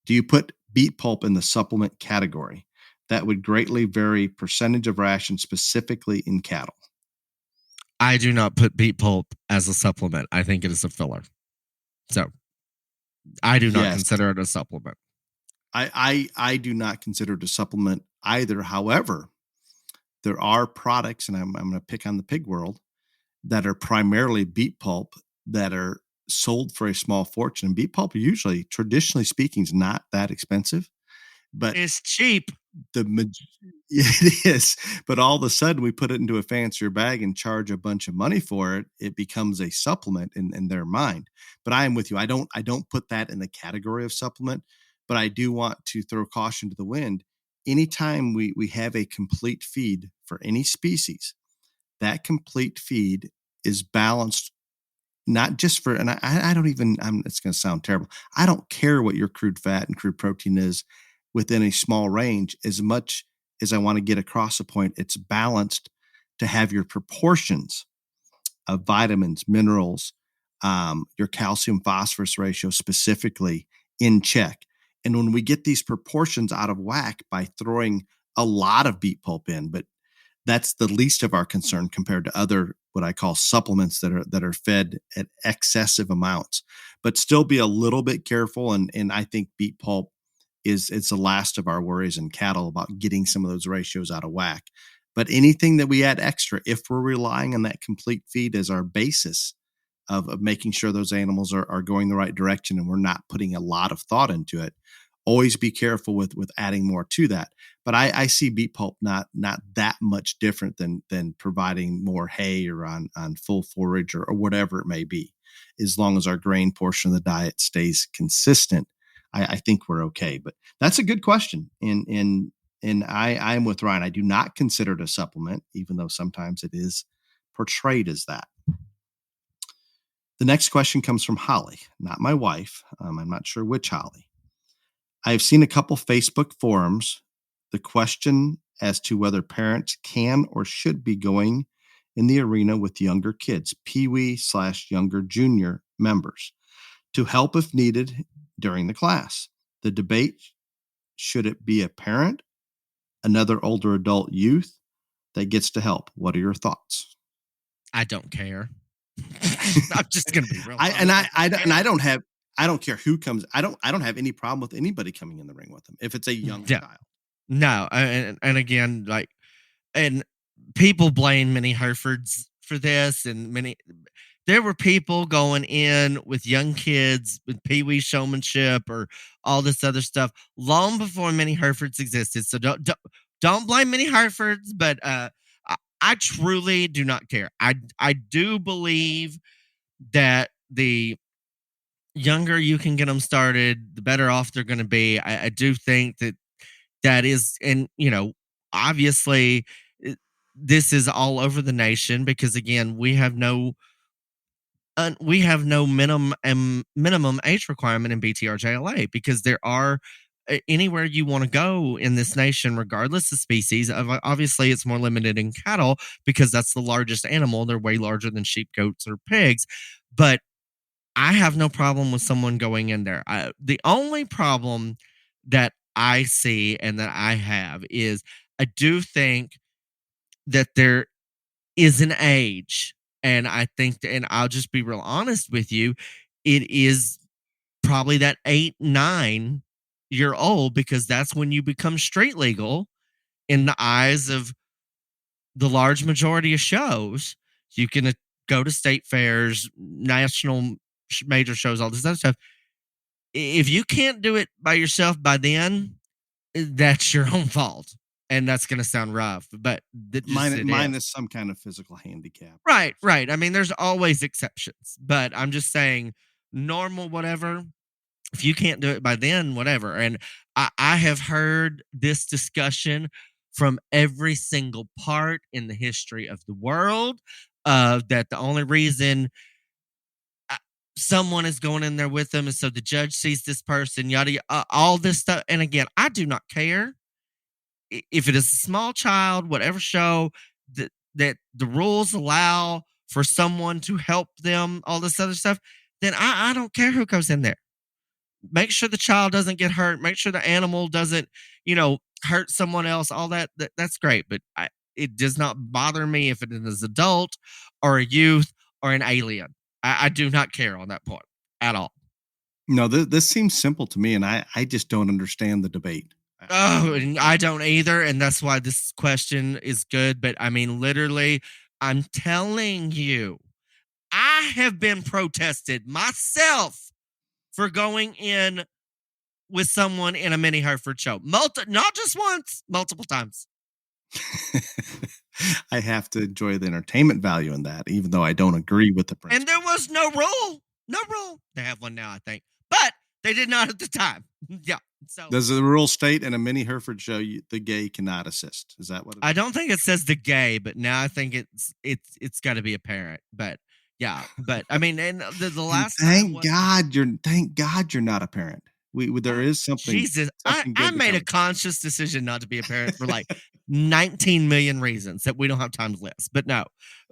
do you put beet pulp in the supplement category? That would greatly vary percentage of ration specifically in cattle. I do not put beet pulp as a supplement. I think it is a filler. So I do not consider it a supplement. I do not consider it a supplement either. However, there are products, and I'm going to pick on the pig world, that are primarily beet pulp that are sold for a small fortune. And beet pulp usually, traditionally speaking, is not that expensive, but it's cheap. It is, but all of a sudden we put it into a fancier bag and charge a bunch of money for it. It becomes a supplement in their mind. But I am with you. I don't put that in the category of supplement, but I do want to throw caution to the wind. Anytime we have a complete feed for any species, that complete feed is balanced, not just for, and I don't even, it's going to sound terrible. I don't care what your crude fat and crude protein is within a small range, as much as I want to get across the point. It's balanced to have your proportions of vitamins, minerals, your calcium phosphorus ratio specifically in check. And when we get these proportions out of whack by throwing a lot of beet pulp in, but that's the least of our concern compared to other, what I call supplements that are fed at excessive amounts, but still be a little bit careful. And I think beet pulp it's the last of our worries in cattle about getting some of those ratios out of whack. But anything that we add extra, if we're relying on that complete feed as our basis of making sure those animals are going the right direction and we're not putting a lot of thought into it, always be careful with adding more to that. But I see beet pulp not that much different than providing more hay or on full forage or whatever it may be. As long as our grain portion of the diet stays consistent, I think we're okay. But that's a good question. And I'm with Ryan. I do not consider it a supplement, even though sometimes it is portrayed as that. The next question comes from Holly, not my wife. I'm not sure which Holly. I've seen a couple Facebook forums. The question as to whether parents can or should be going in the arena with younger kids, peewee/younger junior members, to help if needed during the class. The debate, should it be a parent, another older adult youth that gets to help? What are your thoughts? I don't care. I'm just going to be real. I don't care who comes. I don't have any problem with anybody coming in the ring with them if it's a young child. No, and again, and people blame many Herefords for this, and there were people going in with young kids with Pee-wee showmanship or all this other stuff long before many Herefords existed. So don't blame many Herefords, but I truly do not care. I do believe that the younger you can get them started, the better off they're going to be. I do think that that is, and obviously this is all over the nation because again, we have no minimum age requirement in BTRJLA because there are anywhere you want to go in this nation, regardless of species. Obviously, it's more limited in cattle because that's the largest animal. They're way larger than sheep, goats, or pigs. But I have no problem with someone going in there. The only problem that I see and that I have is I do think that there is an age. And I think, and I'll just be real honest with you, it is probably that 8, 9-year old because that's when you become street legal in the eyes of the large majority of shows. You can go to state fairs, national major shows, all this other stuff. If you can't do it by yourself by then, that's your own fault. And that's going to sound rough, but mine is some kind of physical handicap. Right. I mean, there's always exceptions, but I'm just saying normal, whatever. If you can't do it by then, whatever. And I have heard this discussion from every single part in the history of the world that the only reason someone is going in there with them is so the judge sees this person, yada, yada, all this stuff. And again, I do not care. If it is a small child, whatever show that the rules allow for someone to help them, all this other stuff, then I don't care who goes in there. Make sure the child doesn't get hurt. Make sure the animal doesn't, hurt someone else. All that's great. But it does not bother me if it is an adult or a youth or an alien. I do not care on that point at all. No, this seems simple to me, and I just don't understand the debate. Oh, and I don't either. And that's why this question is good. But I mean, literally, I'm telling you, I have been protested myself for going in with someone in a mini Hereford show. Not just once, multiple times. I have to enjoy the entertainment value in that, even though I don't agree with the principle. And there was no rule. No rule. They have one now, I think. But they did not at the time. Yeah. So does the rule state in a mini Hereford show the gay cannot assist? Is that what it is? I don't think it says the gay, but now I think it's got to be a parent. But yeah, but I mean, and the last thank God you're not a parent. There is something. Jesus, I made a conscious decision not to be a parent for like 19 million reasons that we don't have time to list. But no,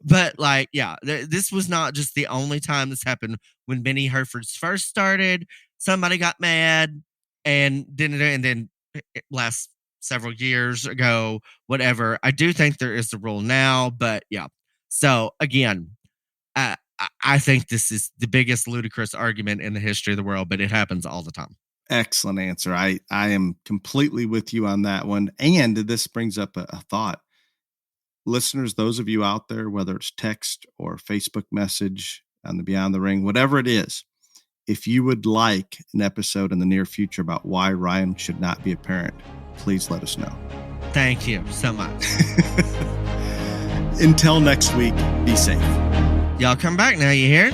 but like, yeah, this was not just the only time this happened. When Mini Herefords first started, somebody got mad. And then last several years ago, whatever. I do think there is a rule now, but yeah. So again, I think this is the biggest ludicrous argument in the history of the world, but it happens all the time. Excellent answer. I am completely with you on that one. And this brings up a thought. Listeners, those of you out there, whether it's text or Facebook message on the Beyond the Ring, whatever it is, if you would like an episode in the near future about why Ryan should not be a parent, please let us know. Thank you so much. Until next week, be safe. Y'all come back now, you hear?